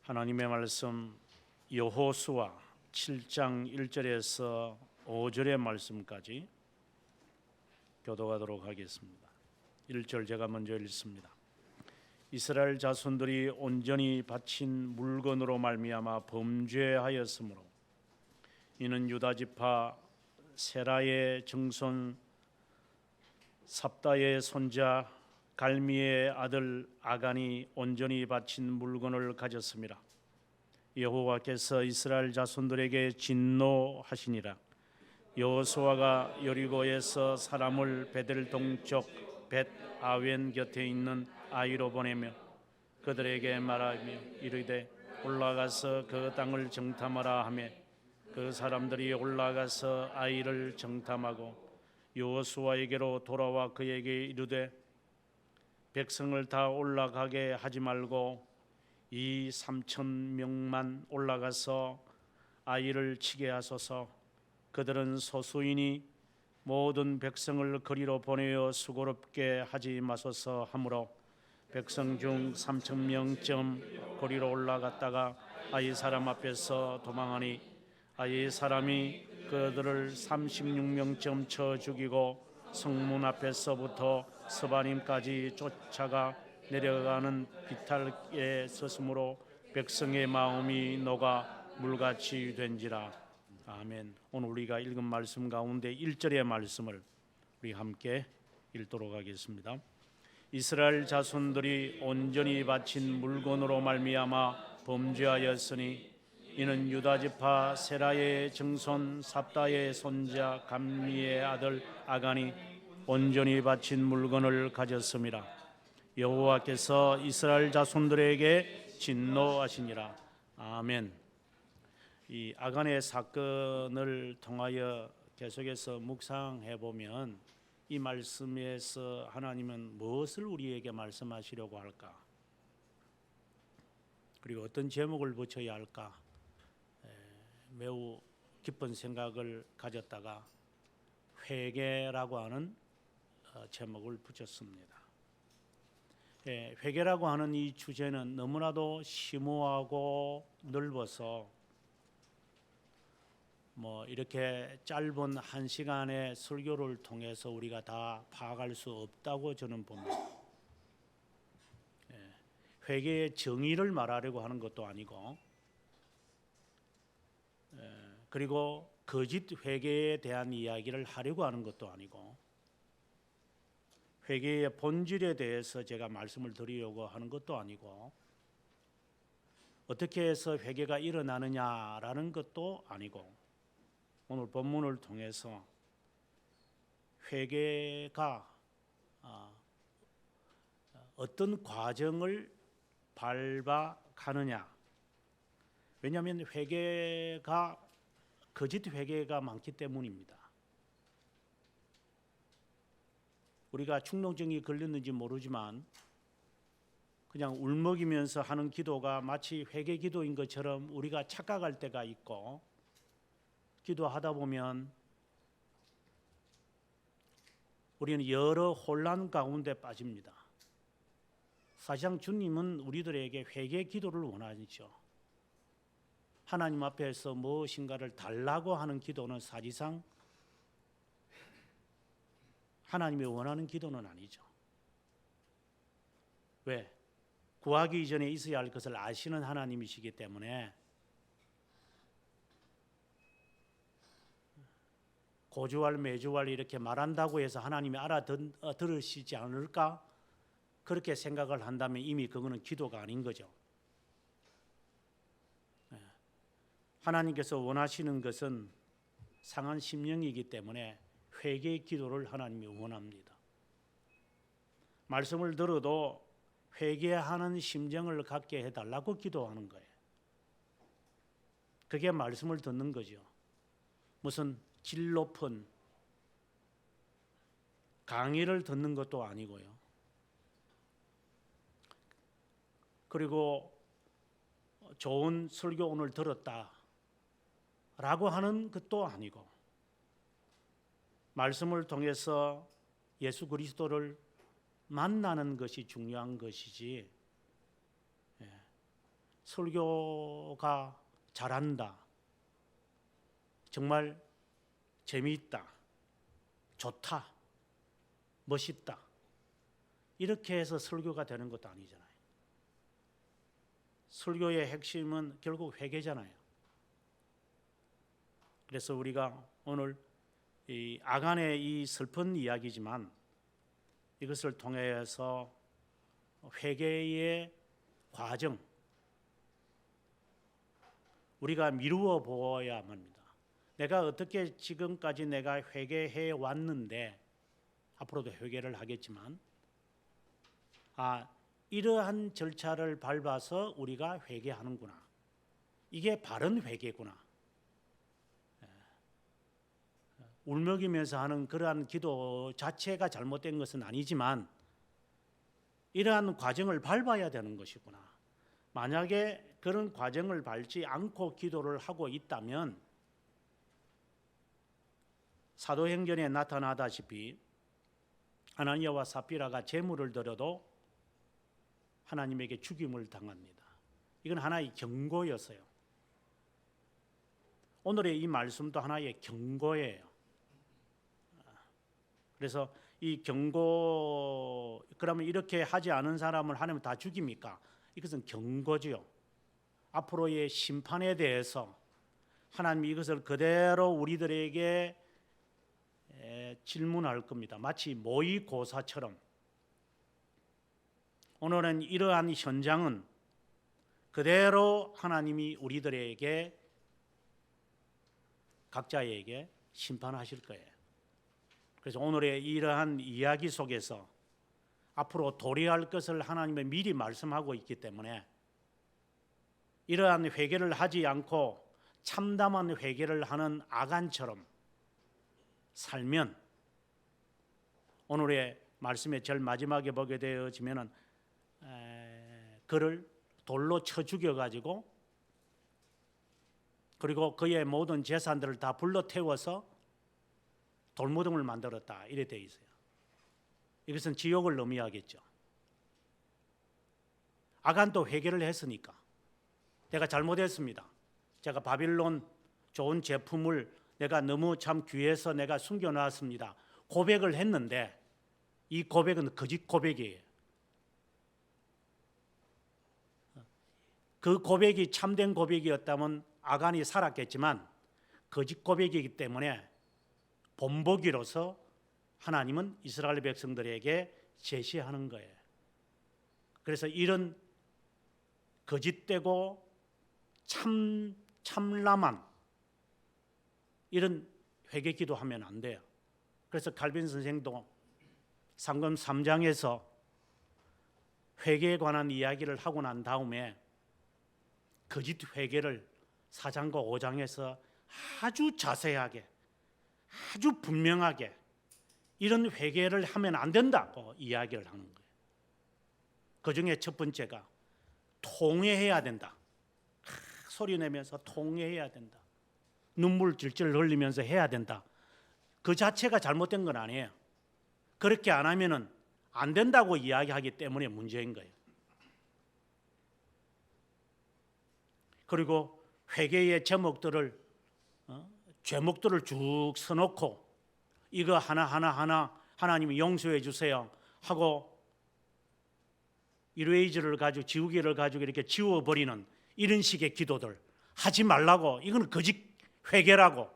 하나님의 말씀 여호수아 7장 1절에서 5절의 말씀까지 교독하도록 하겠습니다. 1절 제가 먼저 읽습니다. 이스라엘 자손들이 온전히 바친 물건으로 말미암아 범죄하였으므로 이는 유다 지파 세라의 증손 삽다의 손자 갈미의 아들 아간이 온전히 바친 물건을 가졌습니다. 여호와께서 이스라엘 자손들에게 진노하시니라. 여호수아가 여리고에서 사람을 베델 동쪽 벳 아웬 곁에 있는 아이로 보내며 그들에게 말하며 이르되 올라가서 그 땅을 정탐하라 하며 그 사람들이 올라가서 아이를 정탐하고 여호수아에게로 돌아와 그에게 이르되 백성을 다 올라가게 하지 말고 이 3,000명만 올라가서 아이를 치게 하소서. 그들은 소수이니 모든 백성을 거리로 보내어 수고롭게 하지 마소서 하므로 백성 중 3,000명쯤 거리로 올라갔다가 아이 사람 앞에서 도망하니 아이 사람이 그들을 36명쯤 쳐 죽이고 성문 앞에서부터 스바림까지 쫓아가 내려가는 비탈에 섰으므로 백성의 마음이 녹아 물같이 된지라. 아멘. 오늘 우리가 읽은 말씀 가운데 1절의 말씀을 우리 함께 읽도록 하겠습니다. 이스라엘 자손들이 온전히 바친 물건으로 말미암아 범죄하였으니 이는 유다 지파 세라의 증손 삽다의 손자 감미의 아들 아간이 온전히 바친 물건을 가졌습니다. 여호와께서 이스라엘 자손들에게 진노하시니라. 아멘. 이 아간의 사건을 통하여 계속해서 묵상해 보면 이 말씀에서 하나님은 무엇을 우리에게 말씀하시려고 할까? 그리고 어떤 제목을 붙여야 할까? 매우 깊은 생각을 가졌다가 회개라고 하는 제목을 붙였습니다. 회개라고 하는 이 주제는 너무나도 심오하고 넓어서 이렇게 짧은 한 시간의 설교를 통해서 우리가 다 파악할 수 없다고 저는 봅니다. 회개의 정의를 말하려고 하는 것도 아니고 그리고 거짓 회개에 대한 이야기를 하려고 하는 것도 아니고 회개의 본질에 대해서 제가 말씀을 드리려고 하는 것도 아니고 어떻게 해서 회개가 일어나느냐라는 것도 아니고 오늘 본문을 통해서 회개가 어떤 과정을 밟아가느냐. 왜냐하면 회개가 거짓 회개가 많기 때문입니다. 우리가 충동증이 걸렸는지 모르지만 그냥 울먹이면서 하는 기도가 마치 회개 기도인 것처럼 우리가 착각할 때가 있고 기도하다 보면 우리는 여러 혼란 가운데 빠집니다. 사실상 주님은 우리들에게 회개 기도를 원하시죠. 하나님 앞에서 무엇인가를 달라고 하는 기도는 사실상 하나님이 원하는 기도는 아니죠. 왜? 구하기 이전에 있어야 할 것을 아시는 하나님이시기 때문에 고주할 매주할 이렇게 말한다고 해서 하나님이 알아들으시지 않을까? 그렇게 생각을 한다면 이미 그거는 기도가 아닌 거죠. 하나님께서 원하시는 것은 상한 심령이기 때문에 회개의 기도를 하나님이 원합니다. 말씀을 들어도 회개하는 심정을 갖게 해달라고 기도하는 거예요. 그게 말씀을 듣는 거죠. 무슨 질 높은 강의를 듣는 것도 아니고요. 그리고 좋은 설교 오늘 들었다 라고 하는 것도 아니고 말씀을 통해서 예수 그리스도를 만나는 것이 중요한 것이지 설교가 잘한다, 정말 재미있다, 좋다, 멋있다, 이렇게 해서 설교가 되는 것도 아니잖아요. 설교의 핵심은 결국 회개잖아요. 그래서 우리가 오늘 이 아간의 이 슬픈 이야기지만 이것을 통해서 회개의 과정, 우리가 미루어 보아야 합니다. 내가 어떻게 지금까지 내가 회개해 왔는데 앞으로도 회개를 하겠지만 이러한 절차를 밟아서 우리가 회개하는구나, 이게 바른 회개구나. 울먹이면서 하는 그러한 기도 자체가 잘못된 것은 아니지만 이러한 과정을 밟아야 되는 것이구나. 만약에 그런 과정을 밟지 않고 기도를 하고 있다면 사도행전에 나타나다시피 아나니아와 삽비라가 제물을 드려도 하나님에게 죽임을 당합니다. 이건 하나의 경고였어요. 오늘의 이 말씀도 하나의 경고예요. 그래서 이 경고, 그러면 이렇게 하지 않은 사람을 하나님 다 죽입니까? 이것은 경고지요. 앞으로의 심판에 대해서 하나님이 이것을 그대로 우리들에게 질문할 겁니다. 마치 모의고사처럼. 오늘은 이러한 현장은 그대로 하나님이 우리들에게 각자에게 심판하실 거예요. 그래서 오늘의 이러한 이야기 속에서 앞으로 도래할 것을 하나님이 미리 말씀하고 있기 때문에 이러한 회개를 하지 않고 참담한 회개를 하는 아간처럼 살면 오늘의 말씀의 제일 마지막에 보게 되어지면은 그를 돌로 쳐 죽여가지고 그리고 그의 모든 재산들을 다 불러 태워서 돌무덤을 만들었다, 이래 되어 있어요. 이것은 지옥을 의미하겠죠. 아간도 회개를 했으니까 내가 잘못했습니다. 제가 바빌론 좋은 제품을 내가 너무 참 귀해서 내가 숨겨놨습니다. 고백을 했는데 이 고백은 거짓 고백이에요. 그 고백이 참된 고백이었다면 아간이 살았겠지만 거짓 고백이기 때문에 본보기로서 하나님은 이스라엘 백성들에게 제시하는 거예요. 그래서 이런 거짓되고 참람한 이런 회개 기도하면 안 돼요. 그래서 칼빈 선생도 상금 3장에서 회개에 관한 이야기를 하고 난 다음에 거짓 회개를 4장과 5장에서 아주 자세하게, 아주 분명하게 이런 회개를 하면 안 된다고 이야기를 하는 거예요. 그 중에 첫 번째가 통회해야 된다. 소리 내면서 통회해야 된다. 눈물 질질 흘리면서 해야 된다. 그 자체가 잘못된 건 아니에요. 그렇게 안 하면은 안 된다고 이야기하기 때문에 문제인 거예요. 그리고 회개의 제목들을 죄목들을 쭉 써놓고 이거 하나 하나님이 용서해 주세요 하고 이레이저를 가지고 지우개를 가지고 이렇게 지워버리는 이런 식의 기도들 하지 말라고. 이건 거짓 회개라고.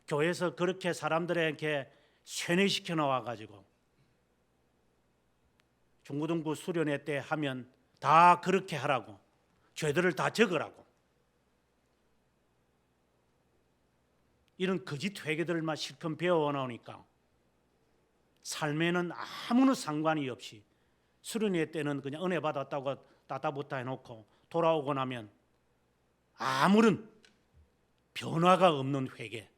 교회에서 그렇게 사람들에게 세뇌시켜 놓아가지고 중고등부 수련회 때 하면 다 그렇게 하라고, 죄들을 다 적으라고, 이런 거짓 회개들만 실컷 배워나오니까 삶에는 아무런 상관이 없이 수련회 때는 그냥 은혜 받았다고 따따붙다 해놓고 돌아오고 나면 아무런 변화가 없는 회개,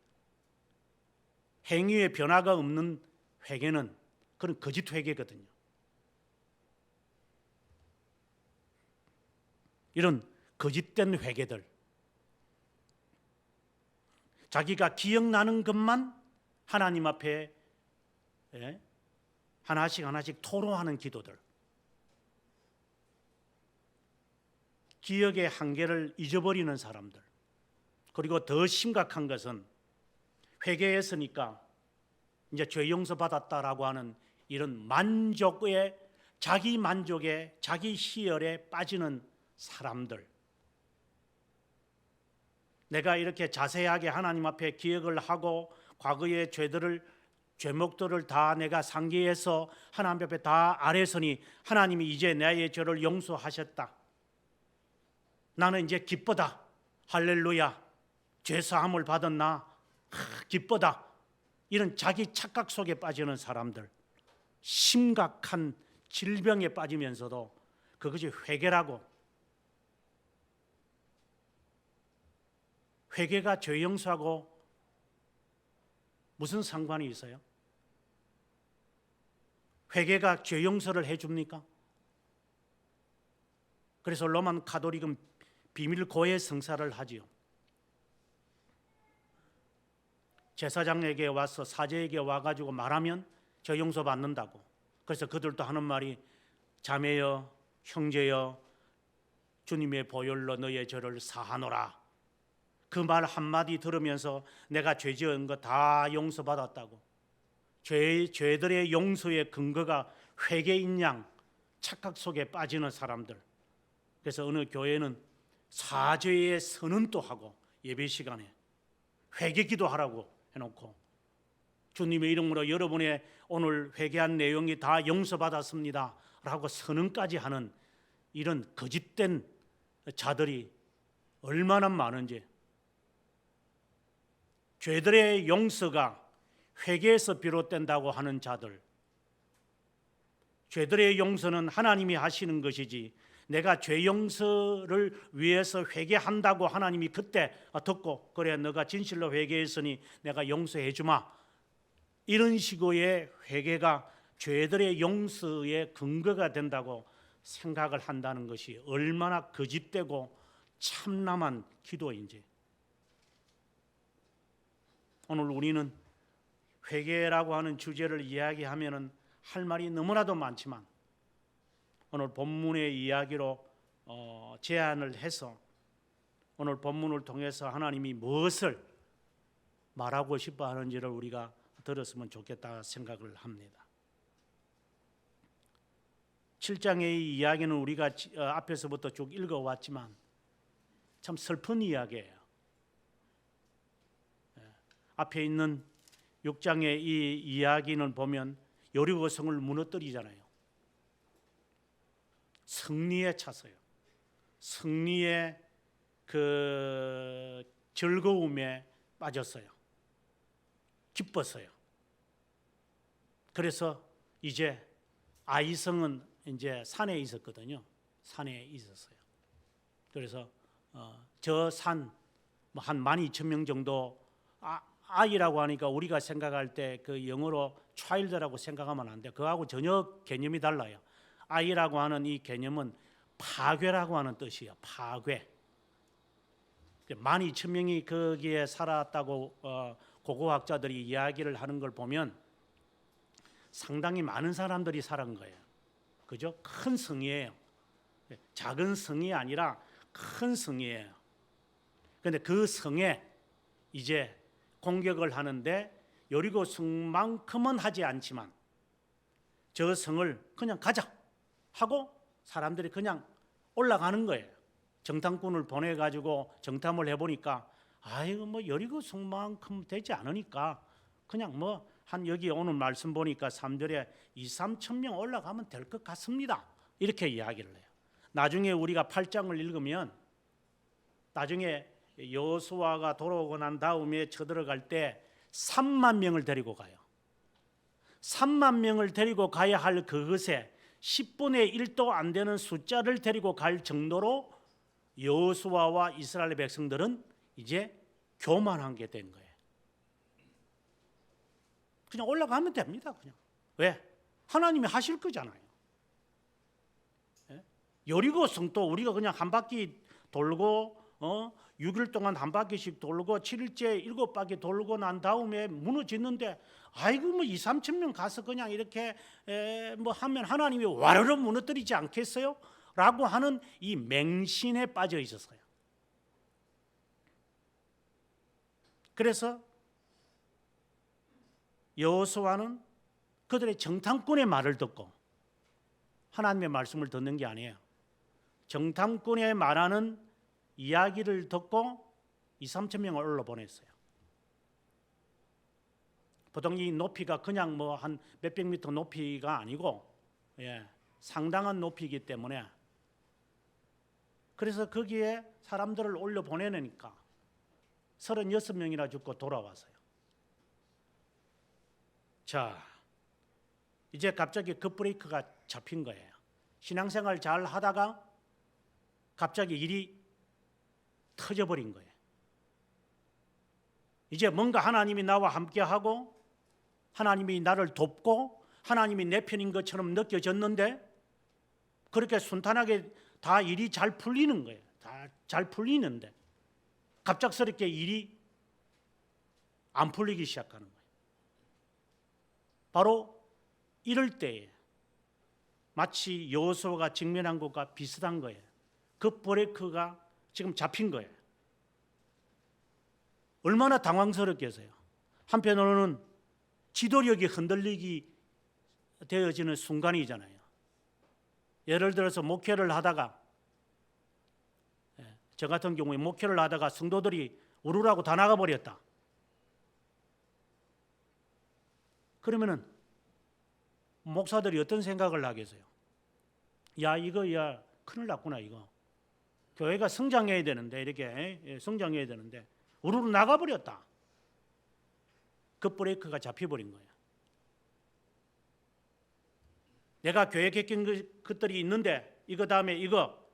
행위의 변화가 없는 회개는 그런 거짓 회개거든요. 이런 거짓된 회개들, 자기가 기억나는 것만 하나님 앞에 하나씩 토로하는 기도들, 기억의 한계를 잊어버리는 사람들, 그리고 더 심각한 것은 회개했으니까 이제 죄 용서 받았다라고 하는 이런 만족의, 자기 만족에, 자기 희열에 빠지는 사람들. 내가 이렇게 자세하게 하나님 앞에 기억을 하고 과거의 죄목들을 다 내가 상기해서 하나님 앞에 다 아뢰서니 하나님이 이제 나의 죄를 용서하셨다, 나는 이제 기쁘다, 할렐루야, 죄 사함을 받은 나 기쁘다, 이런 자기 착각 속에 빠지는 사람들, 심각한 질병에 빠지면서도 그것이 회개라고. 회개가 죄 용서하고 무슨 상관이 있어요? 회개가 죄 용서를 해줍니까? 그래서 로만 가톨릭은 비밀 고해 성사를 하지요. 제사장에게 와서, 사제에게 와가지고 말하면 죄 용서 받는다고. 그래서 그들도 하는 말이 자매여, 형제여, 주님의 보혈로 너의 죄를 사하노라. 그 말 한마디 들으면서 내가 죄 지은 거 다 용서받았다고. 죄들의 용서의 근거가 회개인 양 착각 속에 빠지는 사람들. 그래서 어느 교회는 사죄의 선언도 하고 예배 시간에 회개 기도하라고 해놓고 주님의 이름으로 여러분의 오늘 회개한 내용이 다 용서받았습니다 라고 선언까지 하는 이런 거짓된 자들이 얼마나 많은지. 죄들의 용서가 회개에서 비롯된다고 하는 자들, 죄들의 용서는 하나님이 하시는 것이지 내가 죄 용서를 위해서 회개한다고 하나님이 그때 듣고 그래 너가 진실로 회개했으니 내가 용서해 주마, 이런 식의 회개가 죄들의 용서의 근거가 된다고 생각을 한다는 것이 얼마나 거짓되고 참남한 기도인지. 오늘 우리는 회개라고 하는 주제를 이야기하면은 할 말이 너무나도 많지만 오늘 본문의 이야기로 제안을 해서 오늘 본문을 통해서 하나님이 무엇을 말하고 싶어 하는지를 우리가 들었으면 좋겠다 생각을 합니다. 7장의 이야기는 우리가 앞에서부터 쭉 읽어왔지만 참 슬픈 이야기예요. 앞에 있는 6장의 이 이야기는 보면 여리고 성을 무너뜨리잖아요. 승리에 찼어요. 승리의 그 즐거움에 빠졌어요. 기뻤어요. 그래서 이제 아이성은 이제 산에 있었거든요. 산에 있었어요. 그래서 저 산 뭐 한 12,000명 정도, 아이라고 하니까 우리가 생각할 때 그 영어로 child라고 생각하면 안 돼요. 그거하고 전혀 개념이 달라요. 아이라고 하는 이 개념은 파괴라고 하는 뜻이에요. 파괴. 12,000명이 거기에 살았다고 고고학자들이 이야기를 하는 걸 보면 상당히 많은 사람들이 살은 거예요. 그죠? 큰 성이에요. 작은 성이 아니라 큰 성이에요. 그런데 그 성에 이제 공격을 하는데 여리고 성만큼은 하지 않지만 저 성을 그냥 가자 하고 사람들이 그냥 올라가는 거예요. 정탐꾼을 보내가지고 정탐을 해보니까 아이고 뭐 여리고 성만큼 되지 않으니까 그냥 뭐 한 여기 오늘 말씀 보니까 3절에 2-3천 명 올라가면 될 것 같습니다. 이렇게 이야기를 해요. 나중에 우리가 8장을 읽으면 나중에 여호수아가 돌아오고 난 다음에 쳐들어갈 때 3만 명을 데리고 가요. 3만 명을 데리고 가야 할 그것에 10분의 1도 안 되는 숫자를 데리고 갈 정도로 여호수아와 이스라엘 백성들은 이제 교만한 게 된 거예요. 그냥 올라가면 됩니다. 그냥. 왜? 하나님이 하실 거잖아요. 여리고 성도 우리가 그냥 한 바퀴 돌고 6일 동안 한 바퀴씩 돌고 7일째 7바퀴 돌고 난 다음에 무너지는데 아이고 뭐 2-3천 명 가서 그냥 이렇게 뭐 하면 하나님이 와르르 무너뜨리지 않겠어요? 라고 하는 이 맹신에 빠져 있었어요. 그래서 여호수아는 그들의 정탐꾼의 말을 듣고 하나님의 말씀을 듣는 게 아니에요. 정탐꾼의 말하는 이야기를 듣고 2,3천 명을 올라보냈어요. 보통 이 높이가 그냥 뭐 한 몇백 미터 높이가 아니고 상당한 높이이기 때문에 그래서 거기에 사람들을 올려보내니까 36명이나 죽고 돌아왔어요. 자, 이제 갑자기 급브레이크가 잡힌 거예요. 신앙생활 잘 하다가 갑자기 일이 터져버린 거예요. 이제 뭔가 하나님이 나와 함께하고 하나님이 나를 돕고 하나님이 내 편인 것처럼 느껴졌는데 그렇게 순탄하게 다 일이 잘 풀리는 거예요. 다 잘 풀리는데 갑작스럽게 일이 안 풀리기 시작하는 거예요. 바로 이럴 때에 마치 여호수아가 직면한 것과 비슷한 거예요. 급브레이크가 지금 잡힌 거예요. 얼마나 당황스럽겠어요. 한편으로는 지도력이 흔들리기 되어지는 순간이잖아요. 예를 들어서 목회를 하다가 저 같은 경우에 목회를 하다가 성도들이 우르라고 다 나가버렸다. 그러면은 목사들이 어떤 생각을 하겠어요? 야 이거 야 큰일 났구나 이거. 교회가 성장해야 되는데 이렇게 성장해야 되는데 우르르 나가버렸다. 급브레이크가 잡혀버린 거예요. 내가 계획했던 것들이 있는데 이거 다음에 이거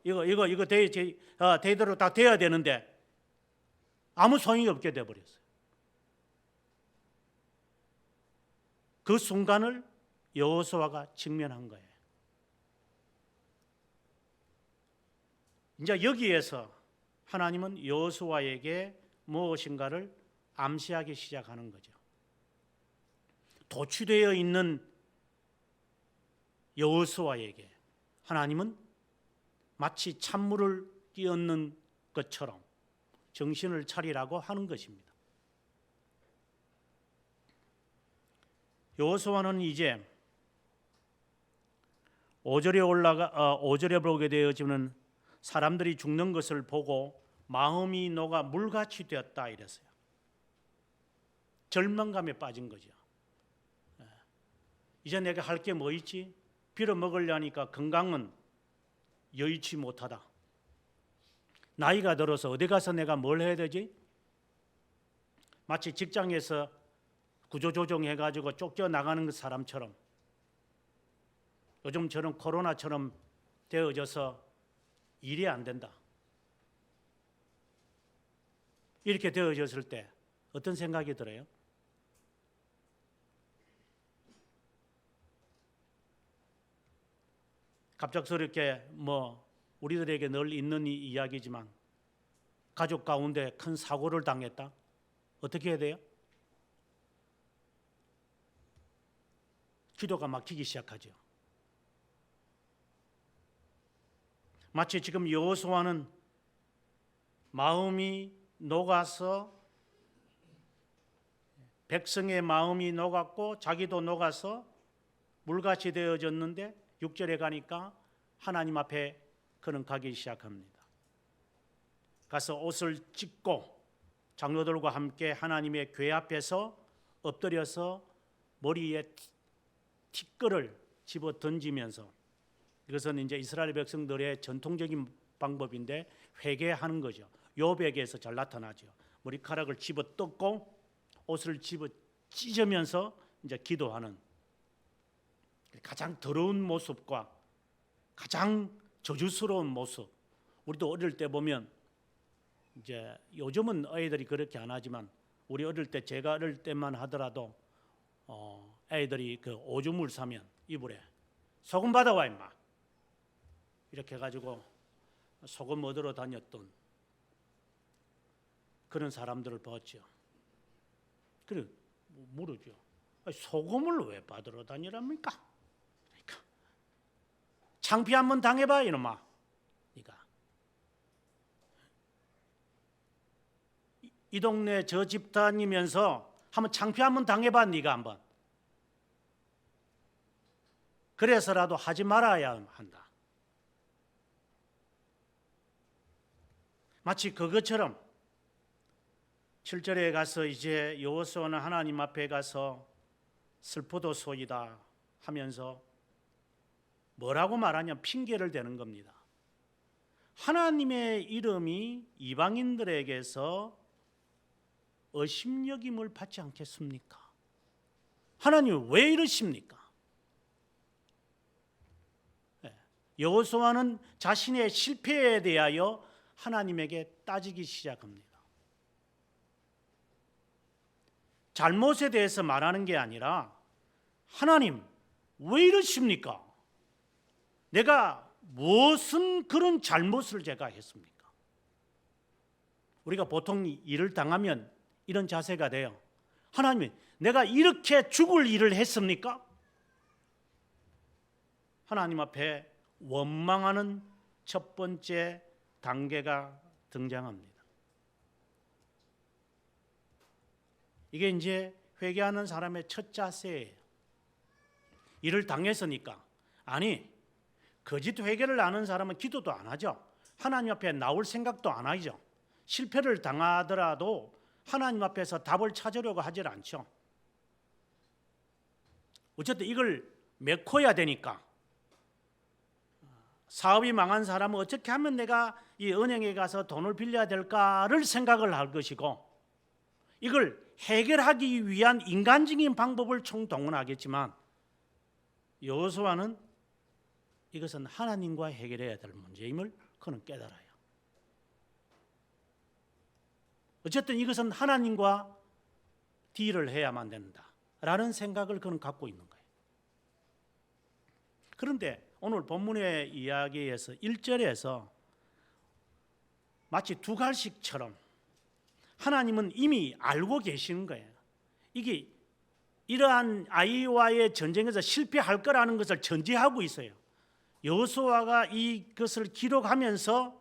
대대로 다 돼야 되는데 아무 소용이 없게 돼버렸어요. 그 순간을 여호수아가 직면한 거예요. 이제 여기에서 하나님은 여호수아에게 무엇인가를 암시하기 시작하는 거죠. 도취되어 있는 여호수아에게 하나님은 마치 찬물을 끼얹는 것처럼 정신을 차리라고 하는 것입니다. 여호수아는 이제 5절에 보게 되어지는 사람들이 죽는 것을 보고 마음이 녹아 물같이 되었다 이랬어요. 절망감에 빠진 거죠. 이제 내가 할 게 뭐 있지? 빌어먹으려니까 건강은 여의치 못하다. 나이가 들어서 어디 가서 내가 뭘 해야 되지? 마치 직장에서 구조조정해가지고 쫓겨나가는 사람처럼 요즘 저런 코로나처럼 되어져서 일이 안 된다. 이렇게 되어졌을 때 어떤 생각이 들어요? 갑작스럽게 우리들에게 늘 있는 이야기지만 가족 가운데 큰 사고를 당했다. 어떻게 해야 돼요? 기도가 막히기 시작하죠. 마치 지금 여호수아는 마음이 녹아서 백성의 마음이 녹았고 자기도 녹아서 물같이 되어졌는데 6절에 가니까 하나님 앞에 그는 가기 시작합니다. 가서 옷을 찢고 장로들과 함께 하나님의 궤 앞에서 엎드려서 머리에 티끌을 집어 던지면서 이것은 이제 이스라엘 백성들의 전통적인 방법인데 회개하는 거죠. 욥에게서 잘 나타나죠. 머리카락을 집어 뜯고 옷을 집어 찢으면서 이제 기도하는 가장 더러운 모습과 가장 저주스러운 모습. 우리도 어릴 때 보면 이제 요즘은 아이들이 그렇게 안 하지만 우리 어릴 때 제가 어릴 때만 하더라도 애들이 그 오줌을 싸면 이불에 소금 받아와 임마 이렇게 해가지고 소금 얻으러 다녔던 그런 사람들을 봤죠. 그래 물으죠. 소금을 왜 받으러 다니랍니까? 그러니까 창피 한번 당해봐 이놈아. 이 동네 저 집 다니면서 한번 창피 한번 당해봐. 네가 한번. 그래서라도 하지 말아야 한다. 마치 그것처럼 7절에 가서 이제 여호수아는 하나님 앞에 가서 슬프도소이다 하면서 뭐라고 말하냐, 핑계를 대는 겁니다. 하나님의 이름이 이방인들에게서 의심여김을 받지 않겠습니까? 하나님 왜 이러십니까? 여호수아는 자신의 실패에 대하여 하나님에게 따지기 시작합니다. 잘못에 대해서 말하는 게 아니라 하나님 왜 이러십니까? 내가 무슨 그런 잘못을 제가 했습니까? 우리가 보통 일을 당하면 이런 자세가 돼요. 하나님, 내가 이렇게 죽을 일을 했습니까? 하나님 앞에 원망하는 첫 번째 단계가 등장합니다. 이게 이제 회개하는 사람의 첫 자세예요. 일을 당했으니까. 아니, 거짓 회개를 아는 사람은 기도도 안 하죠. 하나님 앞에 나올 생각도 안 하죠. 실패를 당하더라도 하나님 앞에서 답을 찾으려고 하질 않죠. 어쨌든 이걸 메꿔야 되니까. 사업이 망한 사람은 어떻게 하면 내가 이 은행에 가서 돈을 빌려야 될까를 생각을 할 것이고, 이걸 해결하기 위한 인간적인 방법을 총동원하겠지만, 여호수아는 이것은 하나님과 해결해야 될 문제임을 그는 깨달아요. 어쨌든 이것은 하나님과 딜을 해야만 된다라는 생각을 그는 갖고 있는 거예요. 그런데 오늘 본문의 이야기에서 1절에서 마치 두 갈씩처럼 하나님은 이미 알고 계시는 거예요. 이게 이러한 아이와의 전쟁에서 실패할 거라는 것을 전제하고 있어요. 여호수아가 이것을 기록하면서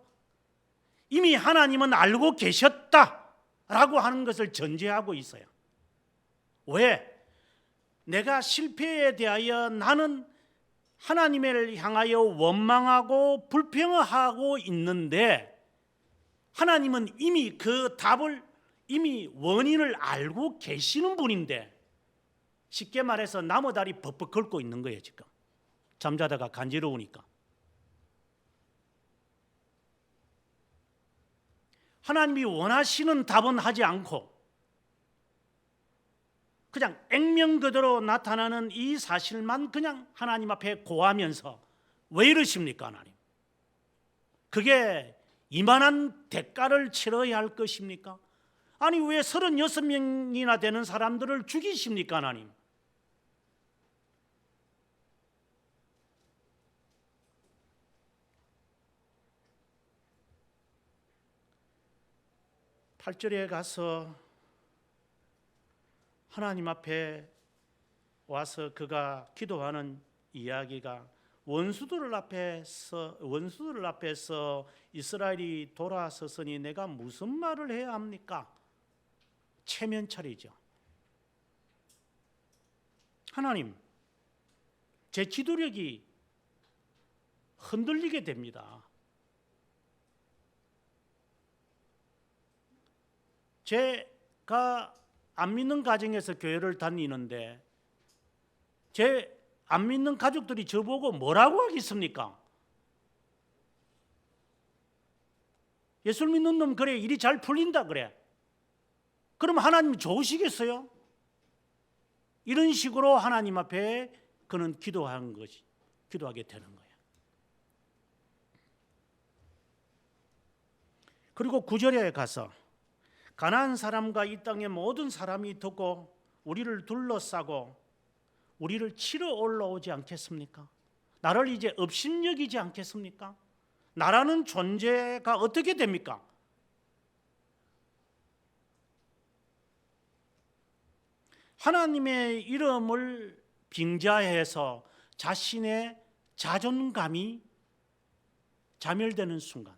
이미 하나님은 알고 계셨다라고 하는 것을 전제하고 있어요. 왜? 내가 실패에 대하여 나는 하나님을 향하여 원망하고 불평하고 있는데, 하나님은 이미 그 답을, 이미 원인을 알고 계시는 분인데, 쉽게 말해서 나무다리 벅벅 긁고 있는 거예요. 지금 잠자다가 간지러우니까. 하나님이 원하시는 답은 하지 않고 그냥 액면 그대로 나타나는 이 사실만 그냥 하나님 앞에 고하면서 왜 이러십니까 하나님? 그게 이만한 대가를 치러야 할 것입니까? 아니 왜 36명이나 되는 사람들을 죽이십니까 하나님? 팔 절에 가서 하나님 앞에 와서 그가 기도하는 이야기가 원수들 앞에서 이스라엘이 돌아섰으니 내가 무슨 말을 해야 합니까? 체면차리죠. 하나님, 제 기도력이 흔들리게 됩니다. 제가 안 믿는 가정에서 교회를 다니는데 제 안 믿는 가족들이 저보고 뭐라고 하겠습니까? 예수 믿는 놈 그래 일이 잘 풀린다 그래. 그럼 하나님 좋으시겠어요? 이런 식으로 하나님 앞에 그는 기도하게 되는 거예요. 그리고 9절에 가서 가나안 사람과 이 땅의 모든 사람이 듣고 우리를 둘러싸고 우리를 치러 올라오지 않겠습니까? 나를 이제 업신여기지 않겠습니까? 나라는 존재가 어떻게 됩니까? 하나님의 이름을 빙자해서 자신의 자존감이 자멸되는 순간,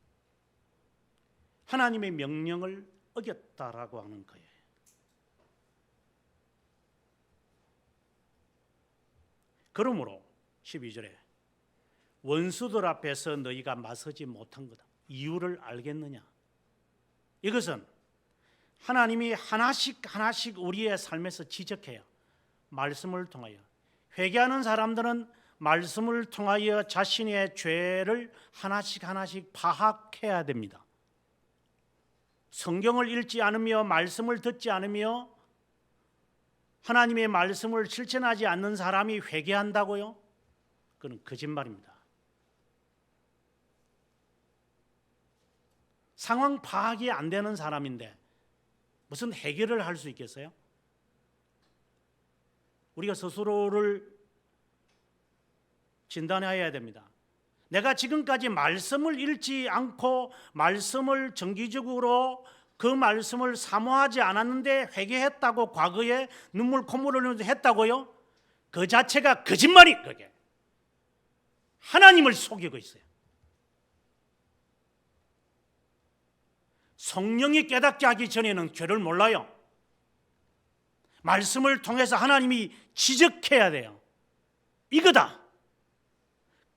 하나님의 명령을 어겼다라고 하는 거예요. 그러므로 12절에 원수들 앞에서 너희가 맞서지 못한 거다. 이유를 알겠느냐? 이것은 하나님이 하나씩 우리의 삶에서 지적해요. 말씀을 통하여. 회개하는 사람들은 말씀을 통하여 자신의 죄를 하나씩 파악해야 됩니다. 성경을 읽지 않으며 말씀을 듣지 않으며 하나님의 말씀을 실천하지 않는 사람이 회개한다고요? 그건 거짓말입니다. 상황 파악이 안 되는 사람인데 무슨 해결을 할 수 있겠어요? 우리가 스스로를 진단해야 됩니다. 내가 지금까지 말씀을 읽지 않고 말씀을 정기적으로 그 말씀을 사모하지 않았는데 회개했다고 과거에 눈물 콧물을 흘리면서 했다고요? 그 자체가 거짓말이 그게 하나님을 속이고 있어요. 성령이 깨닫게 하기 전에는 죄를 몰라요. 말씀을 통해서 하나님이 지적해야 돼요. 이거다.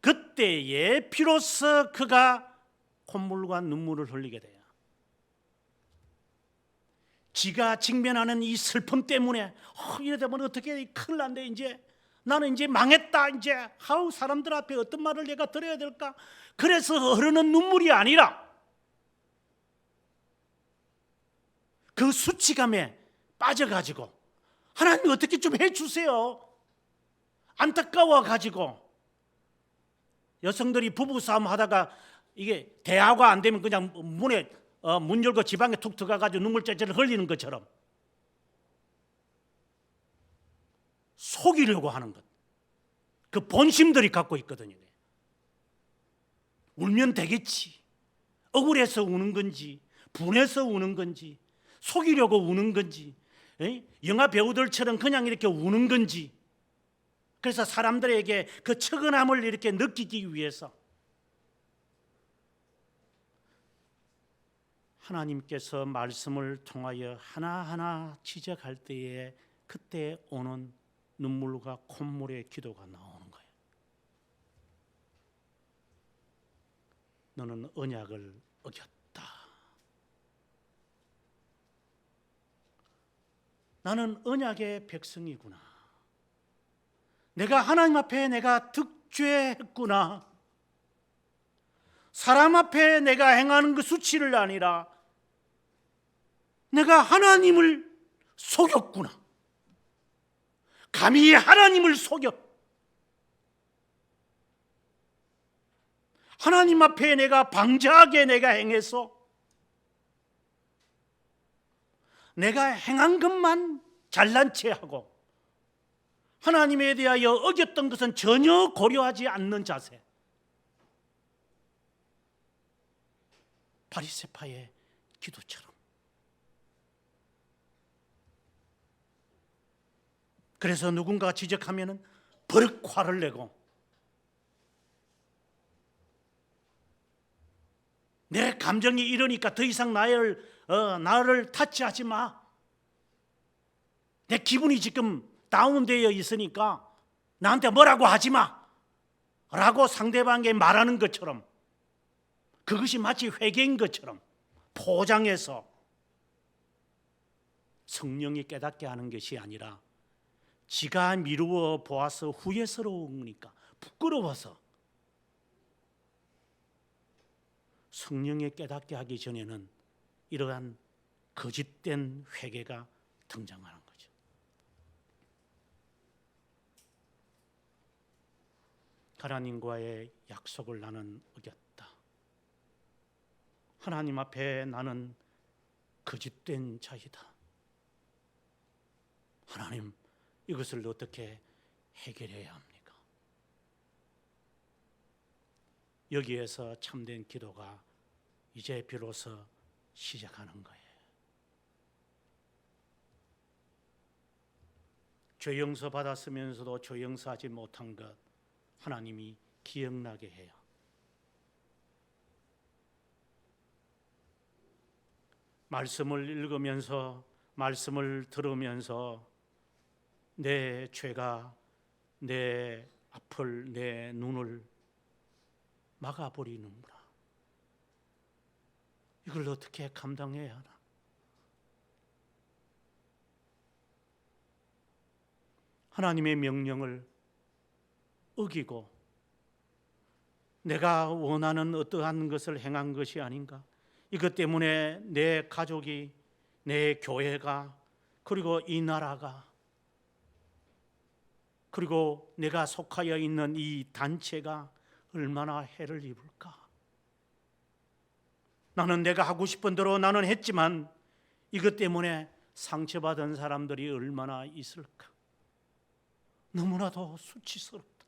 그때에 비로소 그가 콧물과 눈물을 흘리게 돼요. 지가 직면하는 이 슬픔 때문에 이러다 보면 어떻게 큰일 난데 이제 나는 이제 망했다. 이제 사람들 앞에 어떤 말을 내가 들어야 될까? 그래서 흐르는 눈물이 아니라 그 수치감에 빠져가지고 하나님 어떻게 좀 해주세요. 안타까워가지고 여성들이 부부싸움 하다가 이게 대화가 안 되면 그냥 문에 문 열고 지방에 툭 들어가가지고 눈물 째째를 흘리는 것처럼 속이려고 하는 것. 그 본심들이 갖고 있거든요. 울면 되겠지. 억울해서 우는 건지 분해서 우는 건지 속이려고 우는 건지 영화 배우들처럼 그냥 이렇게 우는 건지 그래서 사람들에게 그 처근함을 이렇게 느끼기 위해서 하나님께서 말씀을 통하여 하나하나 지적할 때에 그때 오는 눈물과 콧물의 기도가 나오는 거예요. 너는 언약을 어겼다. 나는 언약의 백성이구나. 내가 하나님 앞에 내가 득죄했구나. 사람 앞에 내가 행하는 그 수치를 아니라 내가 하나님을 속였구나. 감히 하나님을 속여. 하나님 앞에 내가 방자하게 내가 행해서 내가 행한 것만 잘난 체하고 하나님에 대하여 어겼던 것은 전혀 고려하지 않는 자세. 바리새파의 기도처럼. 그래서 누군가 지적하면은 버럭 화를 내고 내 감정이 이러니까 더 이상 나를 타치하지 마. 내 기분이 지금 다운되어 있으니까 나한테 뭐라고 하지 마 라고 상대방에게 말하는 것처럼 그것이 마치 회개인 것처럼 포장해서 성령이 깨닫게 하는 것이 아니라 지가 미루어 보아서 후회스러우니까 부끄러워서 성령이 깨닫게 하기 전에는 이러한 거짓된 회개가 등장하는 거죠. 하나님과의 약속을 나는 어겼다. 하나님 앞에 나는 거짓된 자이다. 하나님, 이것을 어떻게 해결해야 합니까? 여기에서 참된 기도가 이제 비로소 시작하는 거예요. 죄 용서 받았으면서도 죄 용서하지 못한 것 하나님이 기억나게 해요. 말씀을 읽으면서 말씀을 들으면서 내 죄가 내 앞을 내 눈을 막아버리는구나. 이걸 어떻게 감당해야 하나? 하나님의 명령을 어기고 내가 원하는 어떠한 것을 행한 것이 아닌가? 이것 때문에 내 가족이, 내 교회가, 그리고 이 나라가, 그리고 내가 속하여 있는 이 단체가 얼마나 해를 입을까? 나는 내가 하고 싶은 대로 나는 했지만 이것 때문에 상처받은 사람들이 얼마나 있을까? 너무나도 수치스럽다.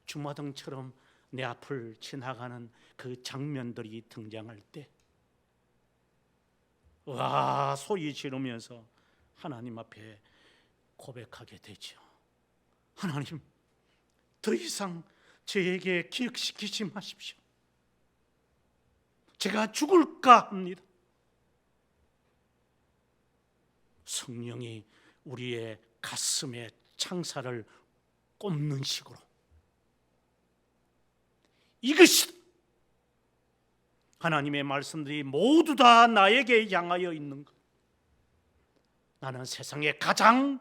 주마등처럼 내 앞을 지나가는 그 장면들이 등장할 때 와, 소리 지르면서 하나님 앞에 고백하게 되죠. 하나님, 더 이상 저에게 기억시키지 마십시오. 제가 죽을까 합니다. 성령이 우리의 가슴에 창살을 꼽는 식으로 이것이 하나님의 말씀들이 모두 다 나에게 향하여 있는 것. 나는 세상에 가장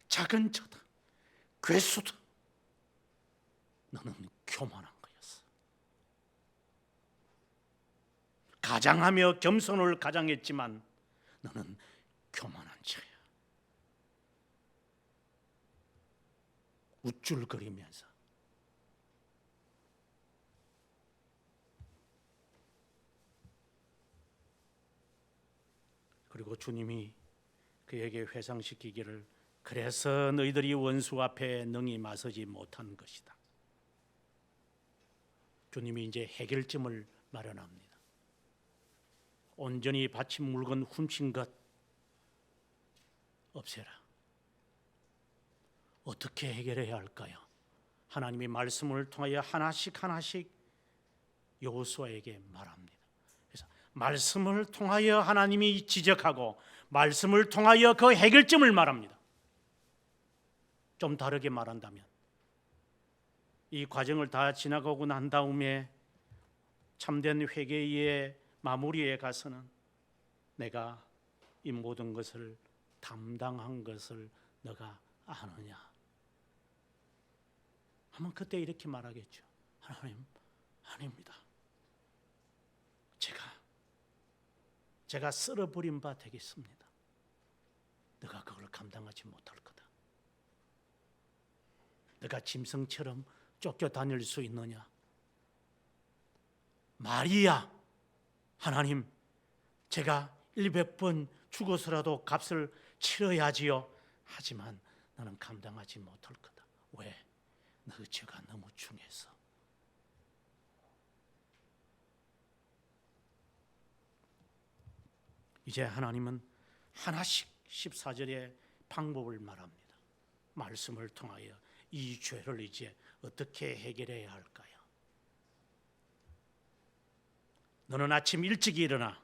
작은 자다, 괴수다. 너는 교만한 거였어. 가장하며 겸손을 가장했지만 너는 교만한 자야. 우쭐거리면서 그리고 주님이 그에게 회상시키기를 그래서 너희들이 원수 앞에 능히 맞서지 못한 것이다. 주님이 이제 해결점을 마련합니다. 온전히 바친 물건 훔친 것 없애라. 어떻게 해결해야 할까요? 하나님이 말씀을 통하여 하나씩 하나씩 여호수아에게 말합니다. 그래서 말씀을 통하여 하나님이 지적하고 말씀을 통하여 그 해결점을 말합니다. 좀 다르게 말한다면 이 과정을 다 지나가고 난 다음에 참된 회개의 마무리에 가서는 내가 이 모든 것을 담당한 것을 너가 아느냐 하면 그때 이렇게 말하겠죠. 하나님, 아닙니다. 제가 썰어버린 바 되겠습니다. 너가 그걸 감당하지 못할 거다. 너가 짐승처럼 쫓겨다닐 수 있느냐? 말이야. 하나님, 제가 100번 죽어서라도 값을 치러야지요. 하지만 너는 감당하지 못할 거다. 왜? 너 죄가 너무 중해서. 이제 하나님은 하나씩 14절에 방법을 말합니다. 말씀을 통하여 이 죄를 이제 어떻게 해결해야 할까요? 너는 아침 일찍 일어나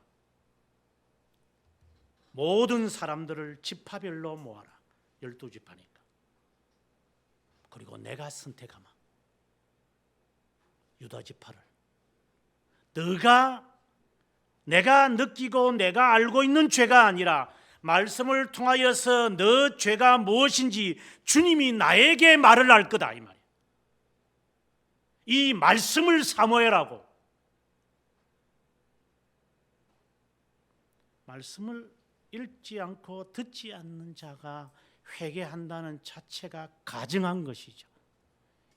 모든 사람들을 지파별로 모아라. 12지파니까. 그리고 내가 선택하마. 유다 지파를. 내가 느끼고 내가 알고 있는 죄가 아니라 말씀을 통하여서 너 죄가 무엇인지 주님이 나에게 말을 할 거다 이 말이야. 이 말씀을 사모해라고. 말씀을 읽지 않고 듣지 않는 자가 회개한다는 자체가 가증한 것이죠.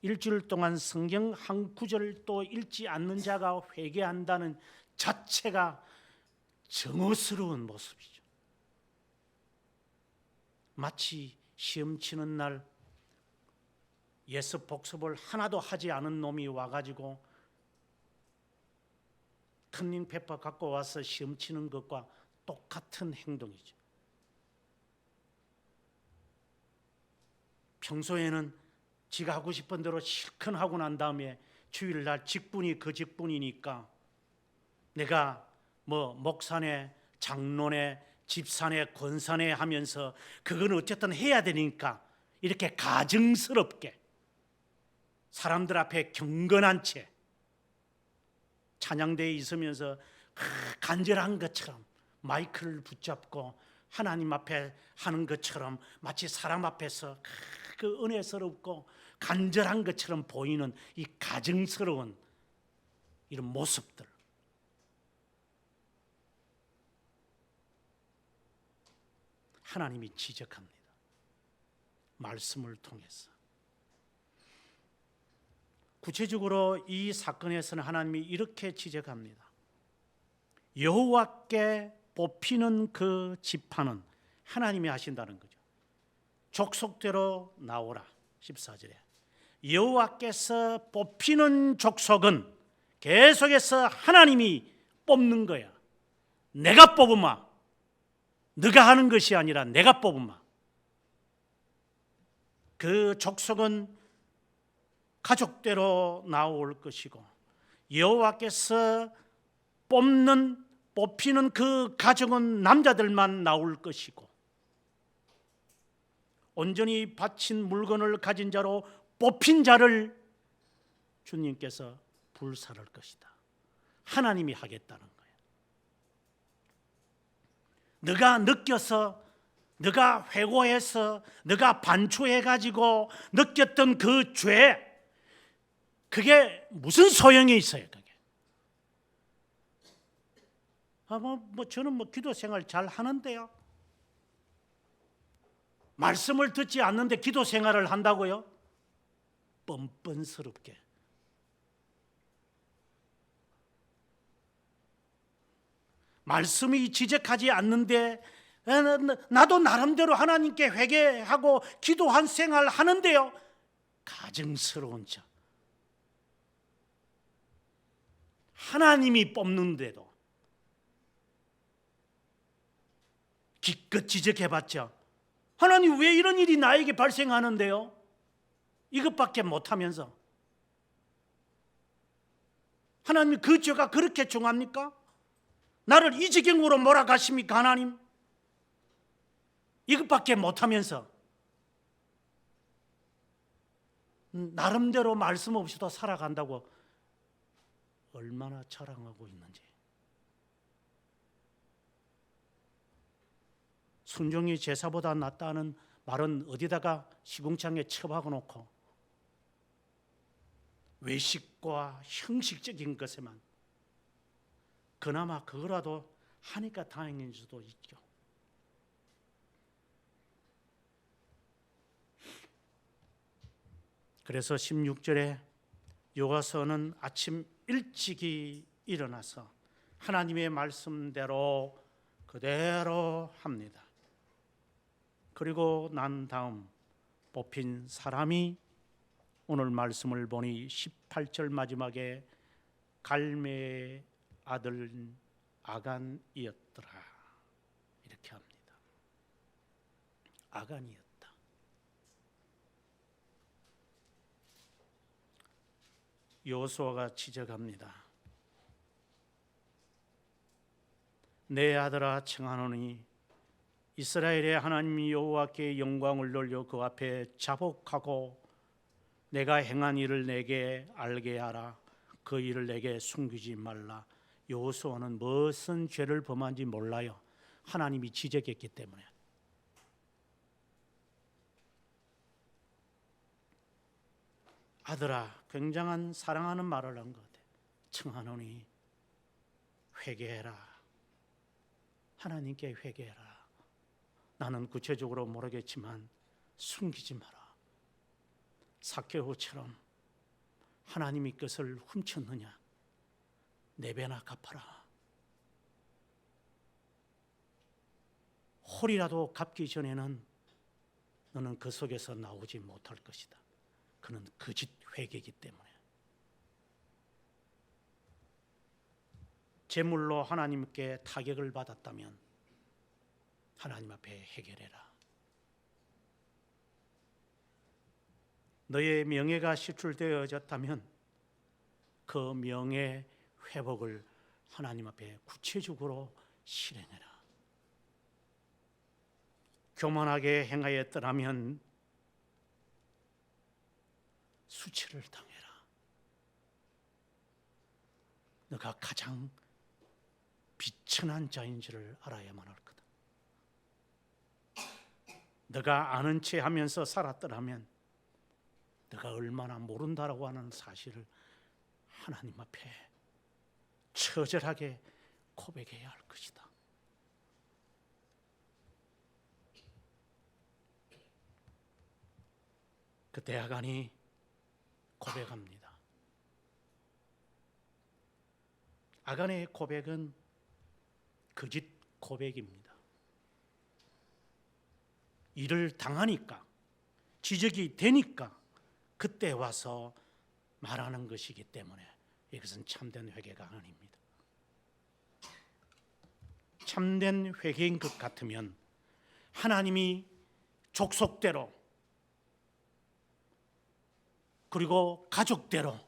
일주일 동안 성경 한 구절도 읽지 않는 자가 회개한다는 자체가 정오스러운 모습이죠. 마치 시험 치는 날 예습 복습을 하나도 하지 않은 놈이 와가지고 커닝페퍼 갖고 와서 시험 치는 것과 똑같은 행동이죠. 평소에는 지가 하고 싶은 대로 실컷 하고 난 다음에 주일날 직분이 그 직분이니까 내가 뭐 목사네, 장로네, 집사네, 권사네 하면서 그건 어쨌든 해야 되니까 이렇게 가증스럽게 사람들 앞에 경건한 채 찬양대에 있으면서 간절한 것처럼 마이크를 붙잡고 하나님 앞에 하는 것처럼 마치 사람 앞에서 그 은혜스럽고 간절한 것처럼 보이는 이 가증스러운 이런 모습들, 하나님이 지적합니다. 말씀을 통해서. 구체적으로 이 사건에서는 하나님이 이렇게 지적합니다. 여호와께 뽑히는 그 지파는 하나님이 하신다는 거죠. 족속대로 나오라. 14절에 여호와께서 뽑히는 족속은 계속해서 하나님이 뽑는 거야. 내가 뽑으마. 네가 하는 것이 아니라 내가 뽑으마. 그 족속은 가족대로 나올 것이고 여호와께서 뽑히는 그 가족은 남자들만 나올 것이고 온전히 바친 물건을 가진 자로 뽑힌 자를 주님께서 불살할 것이다. 하나님이 하겠다는 거예요. 네가 느껴서, 네가 회고해서, 네가 반추해가지고 느꼈던 그 죄, 그게 무슨 소용이 있어요? 그게. 저는 기도 생활 잘 하는데요. 말씀을 듣지 않는데 기도 생활을 한다고요? 뻔뻔스럽게. 말씀이 지적하지 않는데 나도 나름대로 하나님께 회개하고 기도한 생활 하는데요. 가증스러운 자. 하나님이 뽑는데도 기껏 지적해봤자 하나님 왜 이런 일이 나에게 발생하는데요? 이것밖에 못하면서 하나님 그 죄가 그렇게 중합니까? 나를 이 지경으로 몰아가십니까 하나님? 이것밖에 못하면서 나름대로 말씀 없이도 살아간다고 얼마나 자랑하고 있는지. 순종이 제사보다 낫다는 말은 어디다가 시궁창에 첩하고 놓고 외식과 형식적인 것에만 그나마 그거라도 하니까 다행인 수도 있죠. 그래서 16절에 요가서는 아침 일찍이 일어나서 하나님의 말씀대로 그대로 합니다. 그리고 난 다음 뽑힌 사람이 오늘 말씀을 보니 18절 마지막에 갈매의 아들 아간이었더라 이렇게 합니다. 아간이었다. 여호수아가 지적합니다. 내 아들아 청하노니 이스라엘의 하나님 여호와께 영광을 돌려 그 앞에 자복하고 내가 행한 일을 내게 알게 하라. 그 일을 내게 숨기지 말라. 여호수아는 무슨 죄를 범한지 몰라요. 하나님이 지적했기 때문에. 아들아, 굉장한 사랑하는 말을 한 것 같아요. 청하노니 회개해라. 하나님께 회개해라. 나는 구체적으로 모르겠지만 숨기지 마라. 삭개오처럼 하나님의 것을 훔쳤느냐? 네 배나 갚아라. 홀이라도 갚기 전에는 너는 그 속에서 나오지 못할 것이다. 그는 거짓 회개이기 때문에. 제물로 하나님께 타격을 받았다면 하나님 앞에 해결해라. 너의 명예가 실추되어졌다면 그 명예 회복을 하나님 앞에 구체적으로 실행해라. 교만하게 행하였더라면 수치를 당해라. 너가 가장 비천한 자인 줄을 알아야만 할 거다. 너가 아는 체 하면서 살았더라면 너가 얼마나 모른다라고 하는 사실을 하나님 앞에 처절하게 고백해야 할 것이다. 그때 아간이 고백합니다. 아간의 고백은 거짓 고백입니다. 일을 당하니까, 지적이 되니까 그때 와서 말하는 것이기 때문에 이것은 참된 회개가 아닙니다. 참된 회개인 것 같으면 하나님이 족속대로 그리고 가족대로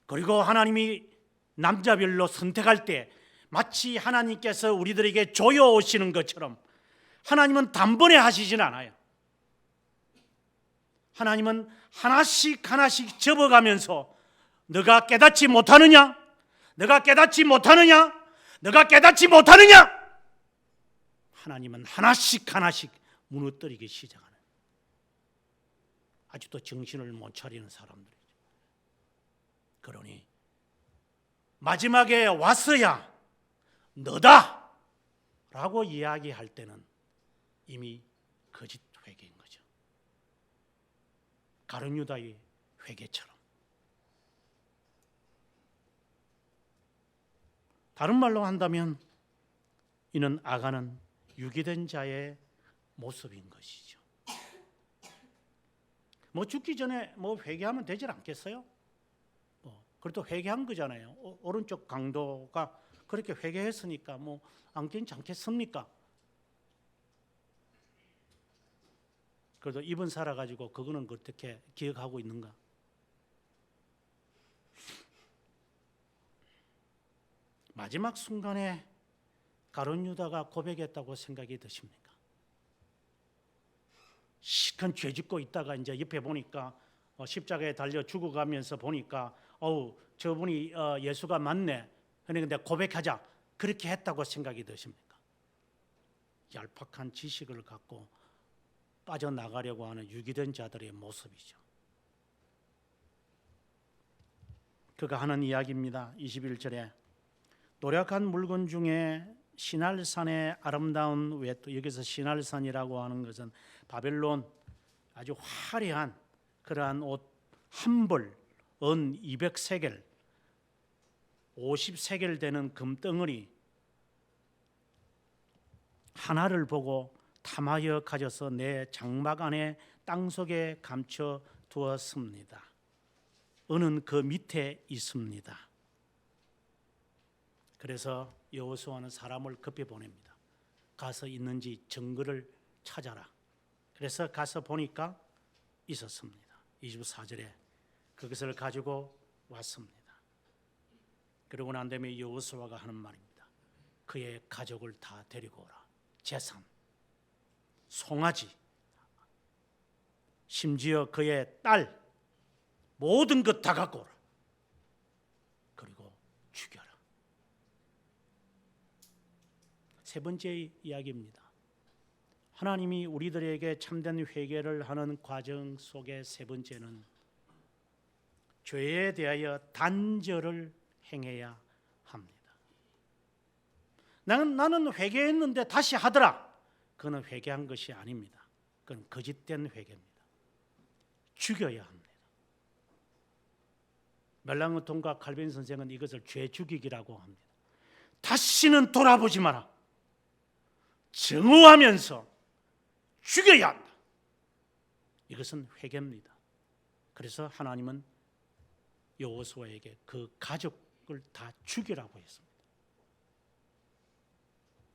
그리고 하나님이 남자별로 선택할 때 마치 하나님께서 우리들에게 조여 오시는 것처럼 하나님은 단번에 하시진 않아요. 하나님은 하나씩 하나씩 접어가면서 너가 깨닫지 못하느냐? 너가 깨닫지 못하느냐? 너가 깨닫지 못하느냐? 하나님은 하나씩 하나씩 무너뜨리기 시작하는, 아직도 정신을 못 차리는 사람들이죠. 그러니 마지막에 왔어야 너다 라고 이야기할 때는 이미 거짓 회개인 거죠. 가룟 유다의 회개처럼. 다른 말로 한다면 이는 아간은 유기된 자의 모습인 것이죠. 죽기 전에 회개하면 되질 않겠어요? 그래도 회개한 거잖아요. 오른쪽 강도가 그렇게 회개했으니까 안 괜찮겠습니까? 그래도 이번 살아가지고 그거는 어떻게 기억하고 있는가? 마지막 순간에 가룟 유다가 고백했다고 생각이 드십니까? 시큰 죄 짓고 있다가 이제 옆에 보니까 십자가에 달려 죽어가면서 보니까 저분이 예수가 맞네. 그런데 고백하자 그렇게 했다고 생각이 드십니까? 얄팍한 지식을 갖고 빠져나가려고 하는 유기된 자들의 모습이죠. 그가 하는 이야기입니다. 21절에 노력한 물건 중에 시날산의 아름다운 외투, 여기서 시날산이라고 하는 것은 바벨론 아주 화려한 그러한 옷 한 벌, 은 200세겔, 50세겔 되는 금덩어리 하나를 보고 탐하여 가져서 내 장막 안에 땅속에 감춰 두었습니다. 은은 그 밑에 있습니다. 그래서 여호수아는 사람을 급히 보냅니다. 가서 있는지 증거를 찾아라. 그래서 가서 보니까 있었습니다. 24절에 그것을 가지고 왔습니다. 그러고 난 다음에 여호수아가 하는 말입니다. 그의 가족을 다 데리고 오라. 재산, 송아지, 심지어 그의 딸, 모든 것 다 갖고 오라. 그리고 죽여라. 세 번째 이야기입니다. 하나님이 우리들에게 참된 회개를 하는 과정 속의 세 번째는 죄에 대하여 단절을 행해야 합니다. 나는 회개했는데 다시 하더라. 그건 회개한 것이 아닙니다. 그건 거짓된 회개입니다. 죽여야 합니다. 멜랑흐톤과 칼빈 선생은 이것을 죄 죽이기라고 합니다. 다시는 돌아보지 마라. 증오하면서 죽여야 한다. 이것은 회개입니다. 그래서 하나님은 여호수아에게 그 가족을 다 죽이라고 했습니다.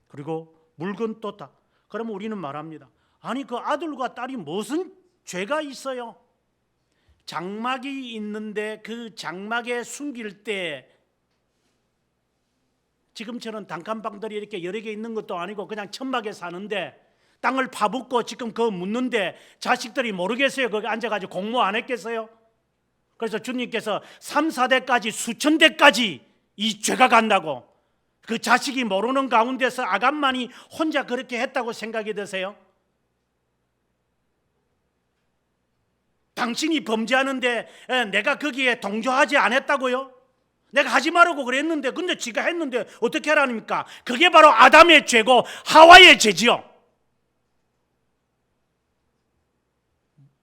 그리고 물건 또 다. 그러면 우리는 말합니다. 아니 그 아들과 딸이 무슨 죄가 있어요? 장막이 있는데 그 장막에 숨길 때 지금처럼 단칸방들이 이렇게 여러 개 있는 것도 아니고 그냥 천막에 사는데 땅을 파묻고 지금 그거 묻는데 자식들이 모르겠어요. 거기 앉아가지고 공모 안 했겠어요? 그래서 주님께서 3, 4대까지 수천 대까지 이 죄가 간다고, 그 자식이 모르는 가운데서 아간만이 혼자 그렇게 했다고 생각이 드세요? 당신이 범죄하는데 내가 거기에 동조하지 않았다고요? 내가 하지 말라고 그랬는데 근데 지가 했는데 어떻게 하라니까? 그게 바로 아담의 죄고 하와의 죄지요.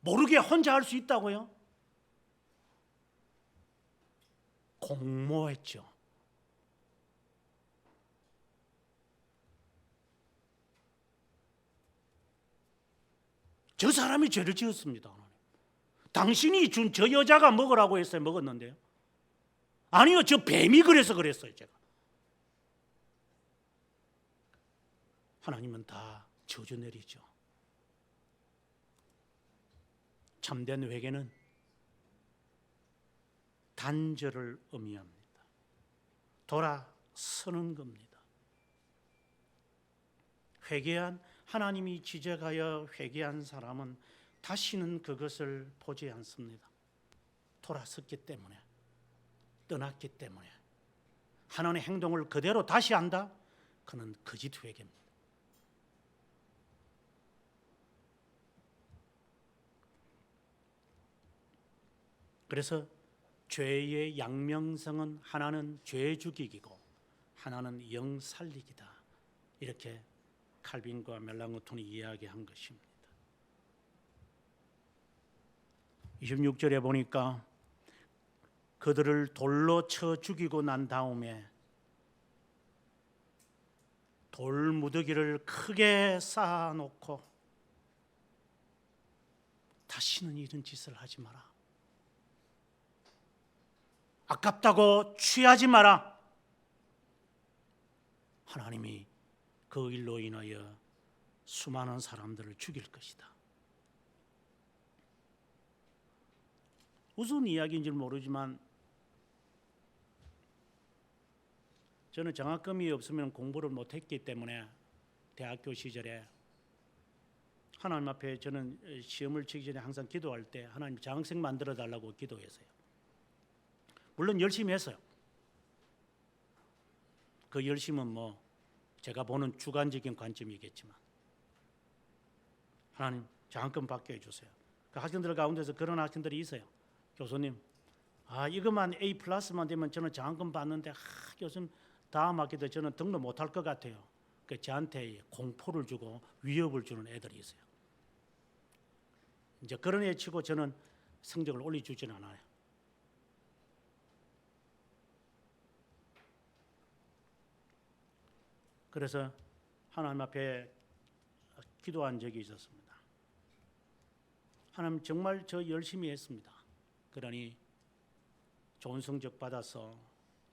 모르게 혼자 할 수 있다고요? 공모했죠. 저 사람이 죄를 지었습니다. 당신이 준 저 여자가 먹으라고 했어요. 먹었는데요? 아니요, 저 뱀이 그래서 그랬어요. 제가. 하나님은 다 저주 내리죠. 참된 회개는 단절을 의미합니다. 돌아서는 겁니다. 회개한, 하나님이 지적하여 회개한 사람은 다시는 그것을 보지 않습니다. 돌아섰기 때문에, 떠났기 때문에. 하나님의 행동을 그대로 다시 한다? 그는 거짓 회개입니다. 그래서 죄의 양명성은 하나는 죄 죽이기고 하나는 영 살리기다. 이렇게 칼빈과 멜랑우톤이 이야기한 것입니다. 26절에 보니까 그들을 돌로 쳐 죽이고 난 다음에 돌 무더기를 크게 쌓아놓고 다시는 이런 짓을 하지 마라. 아깝다고 취하지 마라. 하나님이 그 일로 인하여 수많은 사람들을 죽일 것이다. 무슨 이야기인지 모르지만 저는 장학금이 없으면 공부를 못했기 때문에 대학교 시절에 하나님 앞에 저는 시험을 치기 전에 항상 기도할 때 하나님 장학생 만들어 달라고 기도했어요. 물론 열심히 했어요. 그 열심은 뭐 제가 보는 주관적인 관점이겠지만 하나님 장학금 받게 해주세요. 그 학생들 가운데서 그런 학생들이 있어요. 교수님, 이것만 A 플러스만 되면 저는 장학금 받는데 교수님 다음 학기 때 저는 등록 못할 것 같아요. 그 저한테 공포를 주고 위협을 주는 애들이 있어요. 이제 그런 애 치고 저는 성적을 올려주지는 않아요. 그래서 하나님 앞에 기도한 적이 있었습니다. 하나님 정말 저 열심히 했습니다. 그러니 좋은 성적 받아서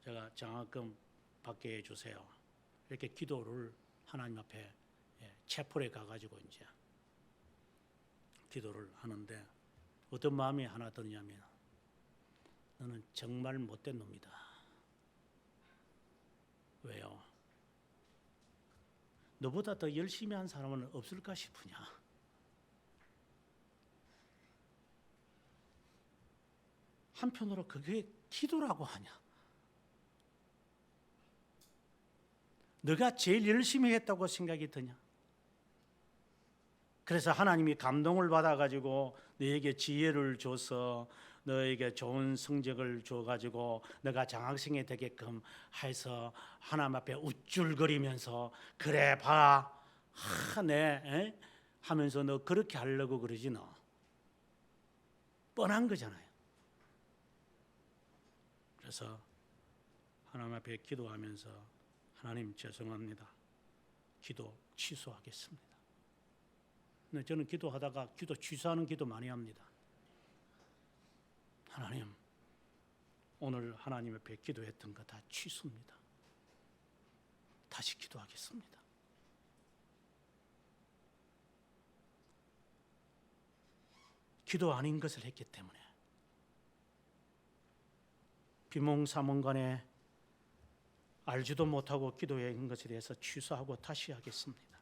제가 장학금 받게 해주세요. 이렇게 기도를 하나님 앞에 채플에 가가지고 이제 기도를 하는데 어떤 마음이 하나 드냐면 너는 정말 못된 놈이다. 왜요? 너보다 더 열심히 한 사람은 없을까 싶으냐? 한편으로 그게 기도라고 하냐? 너가 제일 열심히 했다고 생각이 드냐? 그래서 하나님이 감동을 받아가지고 너에게 지혜를 줘서 너에게 좋은 성적을 줘가지고 너가 장학생이 되게끔 해서 하나님 앞에 우쭐거리면서 그래 봐, 네 하면서 너 그렇게 하려고 그러지 너. 뻔한 거잖아요. 그래서 하나님 앞에 기도하면서 하나님 죄송합니다. 기도 취소하겠습니다. 근데 저는 기도하다가 기도 취소하는 기도 많이 합니다. 하나님, 오늘 하나님 앞에 기도했던 거 다 취소입니다. 다시 기도하겠습니다. 기도 아닌 것을 했기 때문에 비몽사몽간에 알지도 못하고 기도한 것에 대해서 취소하고 다시 하겠습니다.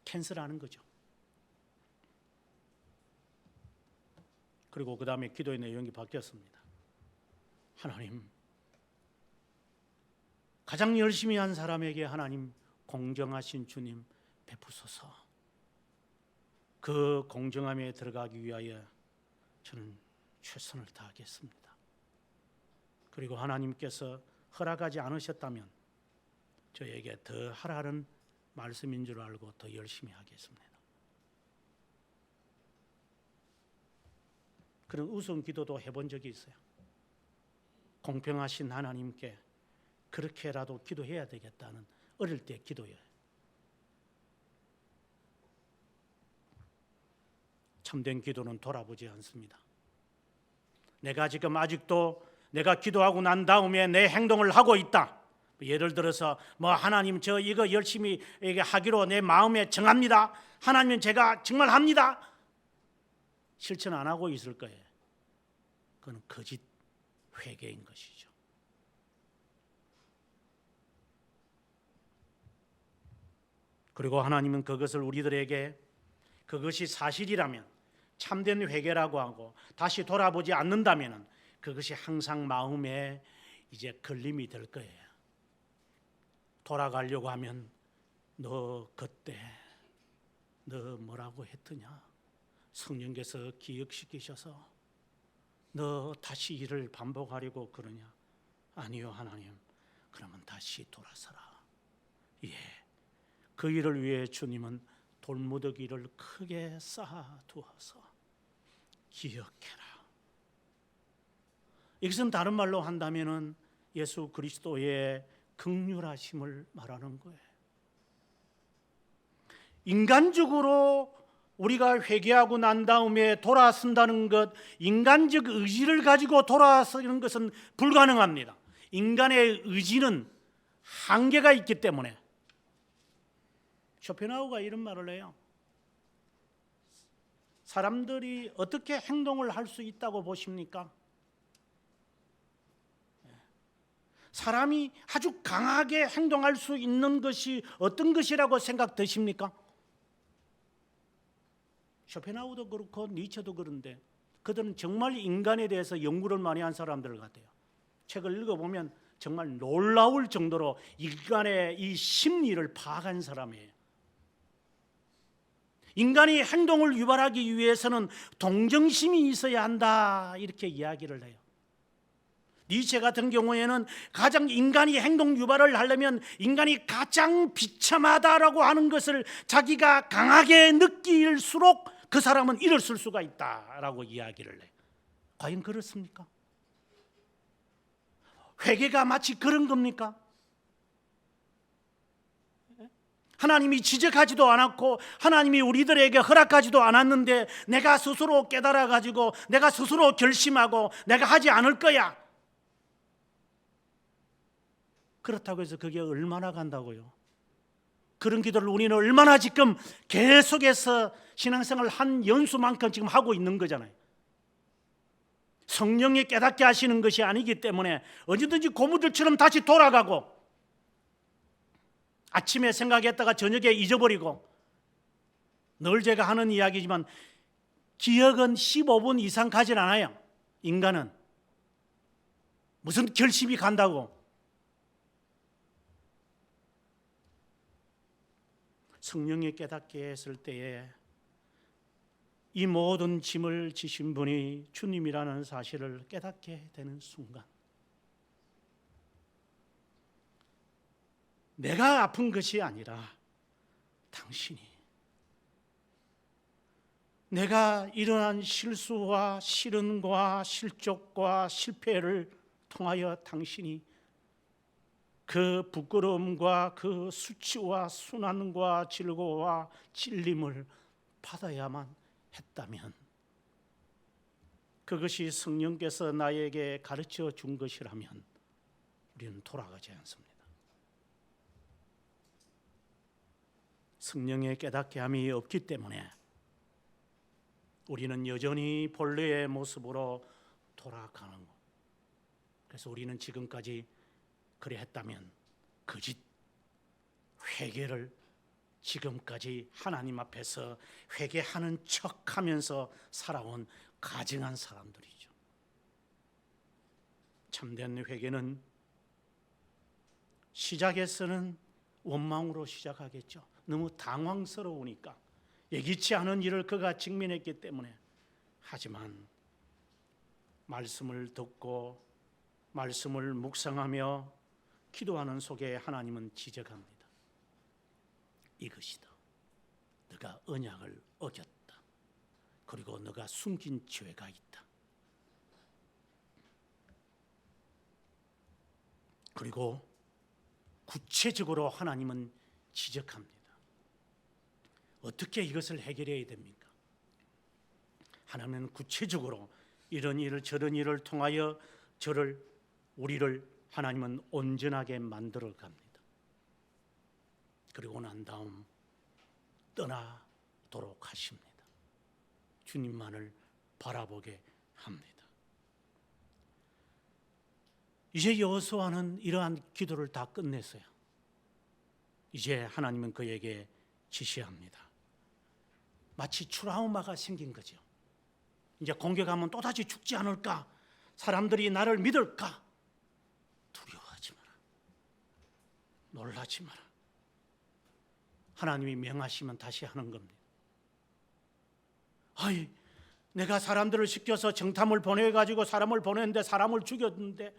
캔슬하는 거죠. 그리고 그 다음에 기도의 내용이 바뀌었습니다. 하나님, 가장 열심히 한 사람에게 하나님 공정하신 주님 베푸소서. 그 공정함에 들어가기 위하여 저는 최선을 다하겠습니다. 그리고 하나님께서 허락하지 않으셨다면 저에게 더 하라는 말씀인 줄 알고 더 열심히 하겠습니다. 그런 우스운 기도도 해본 적이 있어요. 공평하신 하나님께 그렇게라도 기도해야 되겠다는 어릴 때 기도예요. 참된 기도는 돌아보지 않습니다. 내가 지금 아직도 내가 기도하고 난 다음에 내 행동을 하고 있다. 예를 들어서 하나님 저 이거 열심히 하기로 내 마음에 정합니다. 하나님 제가 정말 합니다. 실천 안 하고 있을 거예요. 그건 거짓 회개인 것이죠. 그리고 하나님은 그것을 우리들에게 그것이 사실이라면 참된 회개라고 하고 다시 돌아보지 않는다면 그것이 항상 마음에 이제 걸림이 될 거예요. 돌아가려고 하면 너 그때 너 뭐라고 했더냐? 성령께서 기억시키셔서 너 다시 일을 반복하려고 그러냐? 아니요 하나님, 그러면 다시 돌아서라. 예, 그 일을 위해 주님은 돌무더기를 크게 쌓아두어서 기억해라. 이것은 다른 말로 한다면은 예수 그리스도의 긍휼하심을 말하는 거예요. 인간적으로 우리가 회개하고 난 다음에 돌아선다는 것, 인간적 의지를 가지고 돌아서는 것은 불가능합니다. 인간의 의지는 한계가 있기 때문에. 쇼펜하우어가 이런 말을 해요. 사람들이 어떻게 행동을 할 수 있다고 보십니까? 사람이 아주 강하게 행동할 수 있는 것이 어떤 것이라고 생각되십니까? 쇼펜하우어도 그렇고 니체도 그런데 그들은 정말 인간에 대해서 연구를 많이 한 사람들 같아요. 책을 읽어보면 정말 놀라울 정도로 인간의 이 심리를 파악한 사람이에요. 인간이 행동을 유발하기 위해서는 동정심이 있어야 한다, 이렇게 이야기를 해요. 니체 같은 경우에는 가장 인간이 행동 유발을 하려면 인간이 가장 비참하다라고 하는 것을 자기가 강하게 느낄수록 그 사람은 일어설 수가 있다라고 이야기를 해요. 과연 그렇습니까? 회개가 마치 그런 겁니까? 하나님이 지적하지도 않았고 하나님이 우리들에게 허락하지도 않았는데 내가 스스로 깨달아가지고 내가 스스로 결심하고 내가 하지 않을 거야. 그렇다고 해서 그게 얼마나 간다고요? 그런 기도를 우리는 얼마나 지금 계속해서 신앙생활 한 연수만큼 지금 하고 있는 거잖아요. 성령이 깨닫게 하시는 것이 아니기 때문에 언제든지 고무들처럼 다시 돌아가고 아침에 생각했다가 저녁에 잊어버리고, 늘 제가 하는 이야기지만 기억은 15분 이상 가진 않아요. 인간은 무슨 결심이 간다고. 성령이 깨닫게 했을 때에 이 모든 짐을 지신 분이 주님이라는 사실을 깨닫게 되는 순간, 내가 아픈 것이 아니라 당신이, 내가 일어난 실수와 시련과 실족과 실패를 통하여 당신이 그 부끄러움과 그 수치와 순환과 질고와 찔림을 받아야만 했다면, 그것이 성령께서 나에게 가르쳐 준 것이라면 우리는 돌아가지 않습니다. 성령의 깨닫게 함이 없기 때문에 우리는 여전히 본래의 모습으로 돌아가는 것. 그래서 우리는 지금까지 그래 했다면 거짓 회개를 지금까지 하나님 앞에서 회개하는 척하면서 살아온 가증한 사람들이죠. 참된 회개는 시작에서는 원망으로 시작하겠죠. 너무 당황스러우니까 예기치 않은 일을 그가 직면했기 때문에. 하지만 말씀을 듣고 말씀을 묵상하며 기도하는 속에 하나님은 지적합니다. 이것이다. 너가 언약을 어겼다. 그리고 너가 숨긴 죄가 있다. 그리고 구체적으로 하나님은 지적합니다. 어떻게 이것을 해결해야 됩니까? 하나님은 구체적으로 이런 일을 저런 일을 통하여 우리를 하나님은 온전하게 만들어 갑니다. 그리고 난 다음 떠나도록 하십니다. 주님만을 바라보게 합니다. 이제 여호수아는 이러한 기도를 다 끝냈어요. 이제 하나님은 그에게 지시합니다. 마치 트라우마가 생긴 거죠. 이제 공격하면 또다시 죽지 않을까? 사람들이 나를 믿을까? 두려워하지 마라. 놀라지 마라. 하나님이 명하시면 다시 하는 겁니다. 아이, 내가 사람들을 시켜서 정탐을 보내가지고 사람을 보냈는데 사람을 죽였는데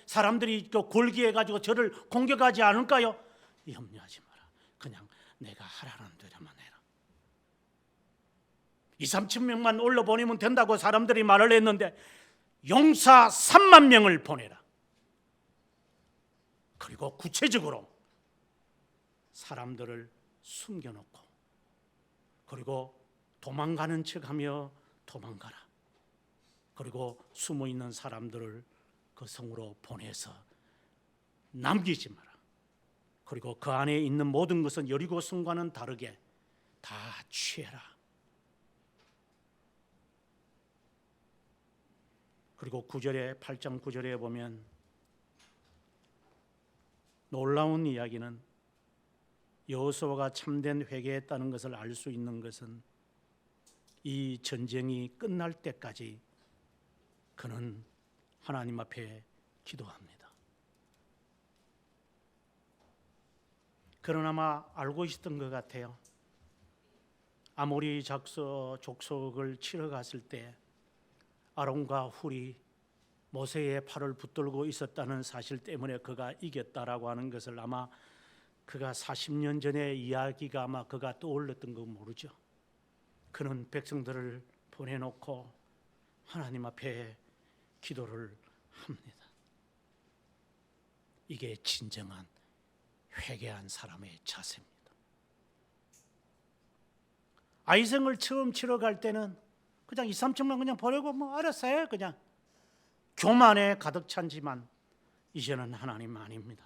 사람들이 골기해가지고 저를 공격하지 않을까요? 염려하지 마라. 그냥 내가 하라는 대로만 해라. 2-3천 명만 올려보내면 된다고 사람들이 말을 했는데 용사 3만 명을 보내라. 그리고 구체적으로 사람들을 숨겨놓고 그리고 도망가는 척하며 도망가라. 그리고 숨어있는 사람들을 그 성으로 보내서 남기지 마라. 그리고 그 안에 있는 모든 것은 여리고 성과는 다르게 다 취해라. 그리고 8장 9절에 보면 놀라운 이야기는 여호수아가 참된 회개했다는 것을 알 수 있는 것은 이 전쟁이 끝날 때까지 그는 하나님 앞에 기도합니다. 그는 아마 알고 있었던 것 같아요. 아모리 족속을 치러 갔을 때 아론과 훌이 모세의 팔을 붙들고 있었다는 사실 때문에 그가 이겼다라고 하는 것을 아마 그가 40년 전의 이야기가 아마 그가 떠올렸던 거 모르죠. 그는 백성들을 보내놓고 하나님 앞에 기도를 합니다. 이게 진정한 회개한 사람의 자세입니다. 아이성을 처음 치러 갈 때는 그냥 2-3천만 그냥 보내고 뭐 알았어요. 그냥 교만에 가득 찬지만 이제는 하나님 아닙니다.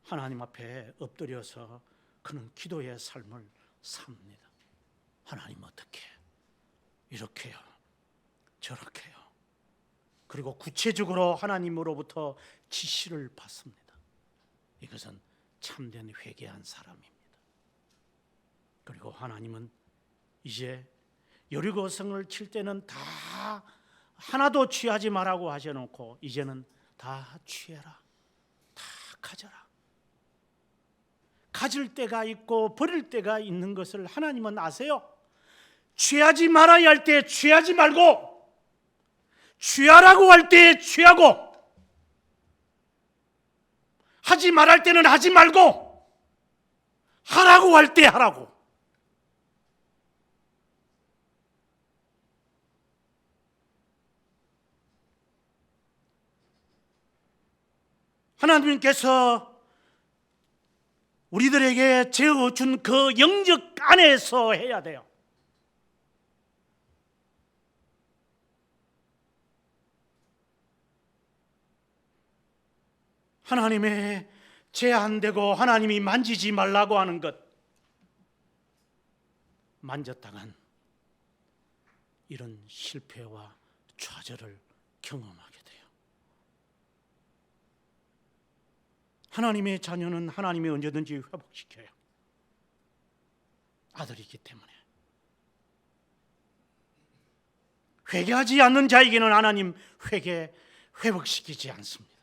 하나님 앞에 엎드려서 그는 기도의 삶을 삽니다. 하나님 어떻게 이렇게요 저렇게요. 그리고 구체적으로 하나님으로부터 지시를 받습니다. 이것은 참된 회개한 사람입니다. 그리고 하나님은 이제 여리고성을 칠 때는 다 하나도 취하지 말라고 하셔놓고 이제는 다 취해라. 다 가져라. 가질 때가 있고 버릴 때가 있는 것을 하나님은 아세요. 취하지 말아야 할 때 취하지 말고 취하라고 할 때 취하고 하지 말할 때는 하지 말고 하라고 할 때 하라고. 하나님께서 우리들에게 재어준 그 영적 안에서 해야 돼요. 하나님의 제한되고 하나님이 만지지 말라고 하는 것, 만졌다간 이런 실패와 좌절을 경험하게 돼요. 하나님의 자녀는 하나님이 언제든지 회복시켜요. 아들이기 때문에. 회개하지 않는 자에게는 하나님 회복시키지 않습니다.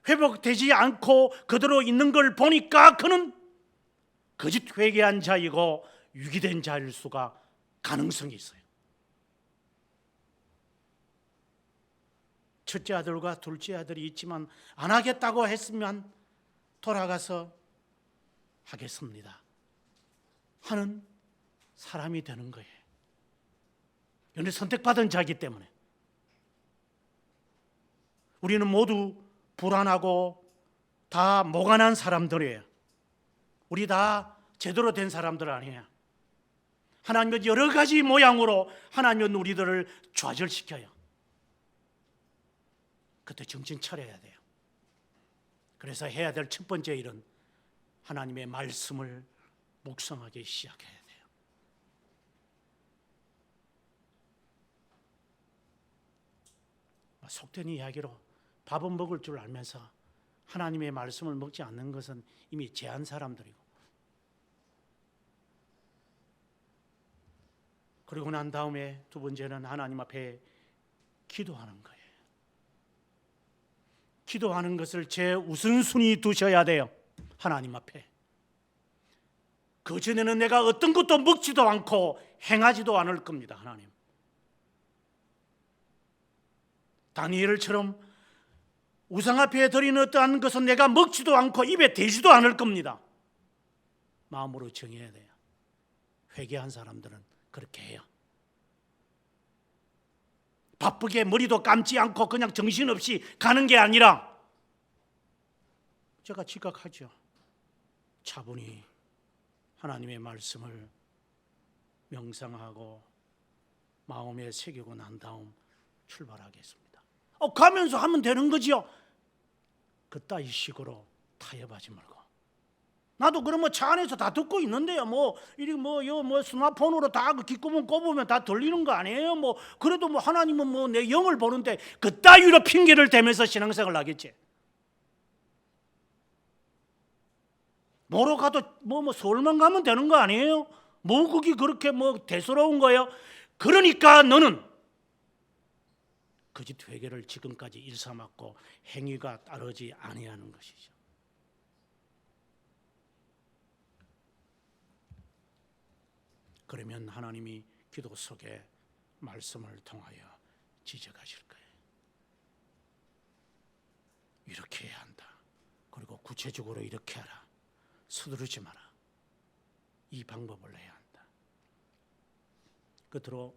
회복되지 않고 그대로 있는 걸 보니까 그는 거짓 회개한 자이고 유기된 자일 수가 가능성이 있어요. 첫째 아들과 둘째 아들이 있지만 안 하겠다고 했으면 돌아가서 하겠습니다 하는 사람이 되는 거예요. 그런데 선택받은 자이기 때문에 우리는 모두 불안하고 다 모관한 사람들이에요. 우리 다 제대로 된 사람들 아니에요. 하나님은 여러 가지 모양으로 하나님은 우리들을 좌절시켜요. 그때 정신 차려야 돼요. 그래서 해야 될 첫 번째 일은 하나님의 말씀을 묵상하기 시작해야 돼요. 속된 이야기로 밥은 먹을 줄 알면서 하나님의 말씀을 먹지 않는 것은 이미 제한 사람들이고, 그리고 난 다음에 두 번째는 하나님 앞에 기도하는 거예요. 기도하는 것을 제 우선순위 두셔야 돼요. 하나님 앞에. 그전에는 내가 어떤 것도 먹지도 않고 행하지도 않을 겁니다. 하나님. 다니엘처럼 우상 앞에 드리는 어떠한 것은 내가 먹지도 않고 입에 대지도 않을 겁니다. 마음으로 정해야 돼요. 회개한 사람들은 그렇게 해요. 바쁘게 머리도 감지 않고 그냥 정신없이 가는 게 아니라, 제가 지각하죠. 차분히 하나님의 말씀을 명상하고 마음에 새기고 난 다음 출발하겠습니다. 가면서 하면 되는 거지요. 그따위 식으로 타협하지 말고. 나도 그러면 차 안에서 다 듣고 있는데요. 스마트폰으로 다 귓구멍 꼽으면 다 들리는 거 아니에요? 그래도 하나님은 내 영을 보는데 그따위로 핑계를 대면서 신앙생활을 하겠지. 뭐로 가도 서울만 가면 되는 거 아니에요? 그게 그렇게 대수로운 거예요? 그러니까 너는 거짓 회개를 지금까지 일삼았고 행위가 따르지 아니하는 것이죠. 그러면 하나님이 기도 속에 말씀을 통하여 지적하실 거예요. 이렇게 해야 한다. 그리고 구체적으로 이렇게 하라. 서두르지 마라. 이 방법을 해야 한다. 끝으로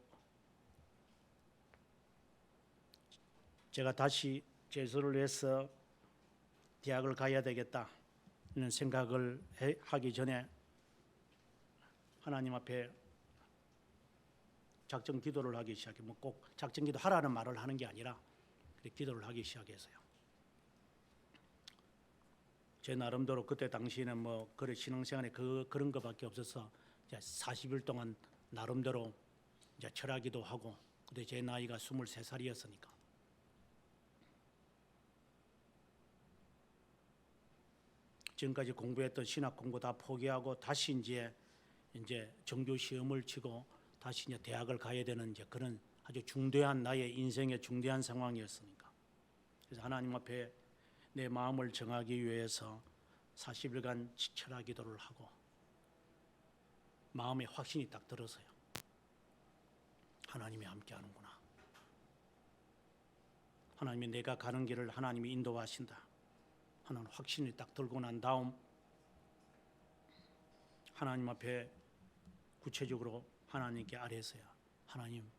제가 다시 재수를 해서 대학을 가야 되겠다 이런 생각을 하기 전에 하나님 앞에 작정 기도를 하기 시작해. 꼭 작정 기도 하라는 말을 하는 게 아니라 기도를 하기 시작했어요. 제 나름대로 그때 당시에는 그래 신앙생활에 그런 것밖에 없어서 40일 동안 나름대로 이제 철학기도 하고, 그때 제 나이가 23살이었으니까 지금까지 공부했던 신학 공부 다 포기하고 다시 이제 정규 시험을 치고 다시 이제 대학을 가야 되는 이제 그런 아주 중대한 나의 인생의 중대한 상황이었으니까, 그래서 하나님 앞에 내 마음을 정하기 위해서 40일간 철학 기도를 하고 마음에 확신이 딱 들었어요. 하나님이 함께 하는구나. 하나님이 내가 가는 길을 하나님이 인도하신다 하는 확신이 딱 들고 난 다음 하나님 앞에 구체적으로 하나님께 아뢰서요. 하나님,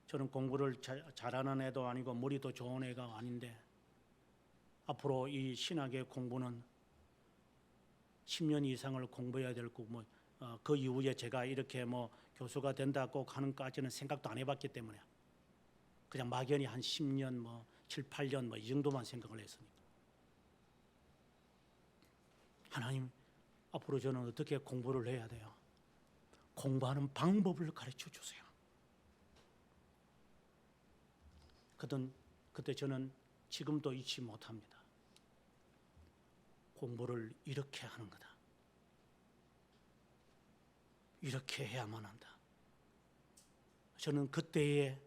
저는 공부를 잘하는 애도 아니고 머리도 좋은 애가 아닌데 앞으로 이 신학의 공부는 10년 이상을 공부해야 될 거고 그 이후에 제가 이렇게 교수가 된다고 하는까지는 생각도 안 해봤기 때문에 그냥 막연히 한 10년 7, 8년 이 정도만 생각을 했으니까, 하나님, 앞으로 저는 어떻게 공부를 해야 돼요? 공부하는 방법을 가르쳐 주세요. 그때 저는 지금도 잊지 못합니다. 공부를 이렇게 하는 거다. 이렇게 해야만 한다. 저는 그때에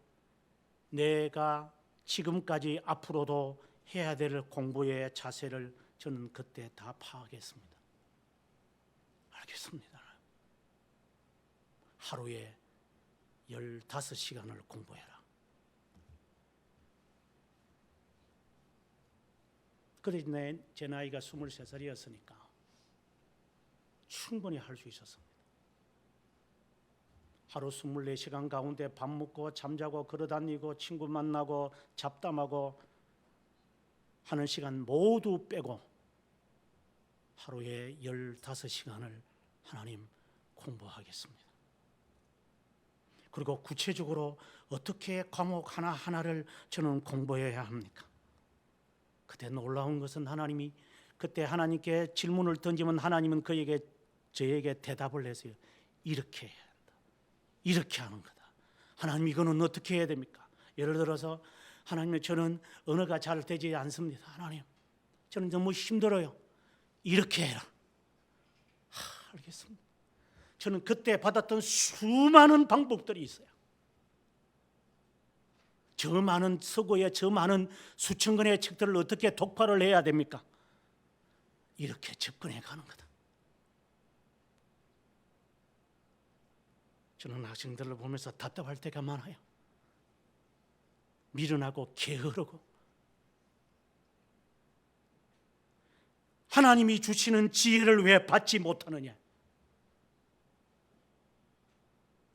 내가 지금까지 앞으로도 해야 될 공부의 자세를 저는 그때 다 파악했습니다. 알겠습니다. 하루에 15시간을 공부해라. 그때 제 나이가 23살이었으니까 충분히 할 수 있었습니다. 하루 24시간 가운데 밥 먹고 잠자고 걸어다니고 친구 만나고 잡담하고 하는 시간 모두 빼고 하루에 15시간을 하나님 공부하겠습니다. 그리고 구체적으로 어떻게 과목 하나하나를 저는 공부해야 합니까? 그때 놀라운 것은 하나님이 그때 하나님께 질문을 던지면 하나님은 저에게 대답을 했어요. 이렇게 해야 한다. 이렇게 하는 거다. 하나님 이거는 어떻게 해야 됩니까? 예를 들어서 하나님 저는 언어가 잘 되지 않습니다. 하나님 저는 너무 힘들어요. 이렇게 해라. 알겠습니다. 저는 그때 받았던 수많은 방법들이 있어요. 저 많은 서고에 저 많은 수천 권의 책들을 어떻게 독파를 해야 됩니까? 이렇게 접근해 가는 거다. 저는 학생들을 보면서 답답할 때가 많아요. 미련하고 게으르고 하나님이 주시는 지혜를 왜 받지 못하느냐?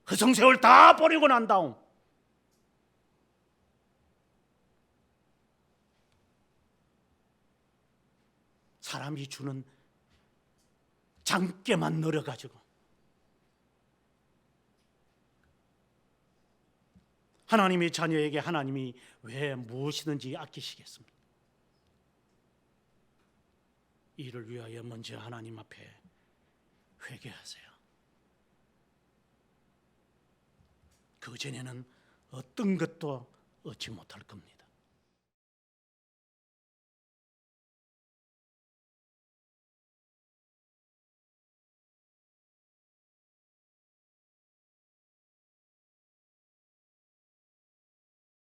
허송세월 다 버리고 난 다음 사람이 주는 장깨만 늘어가지고 하나님의 자녀에게 하나님이 왜 무엇이든지 아끼시겠습니까? 이를 위하여 먼저 하나님 앞에 회개하세요. 그 전에는 어떤 것도 얻지 못할 겁니다.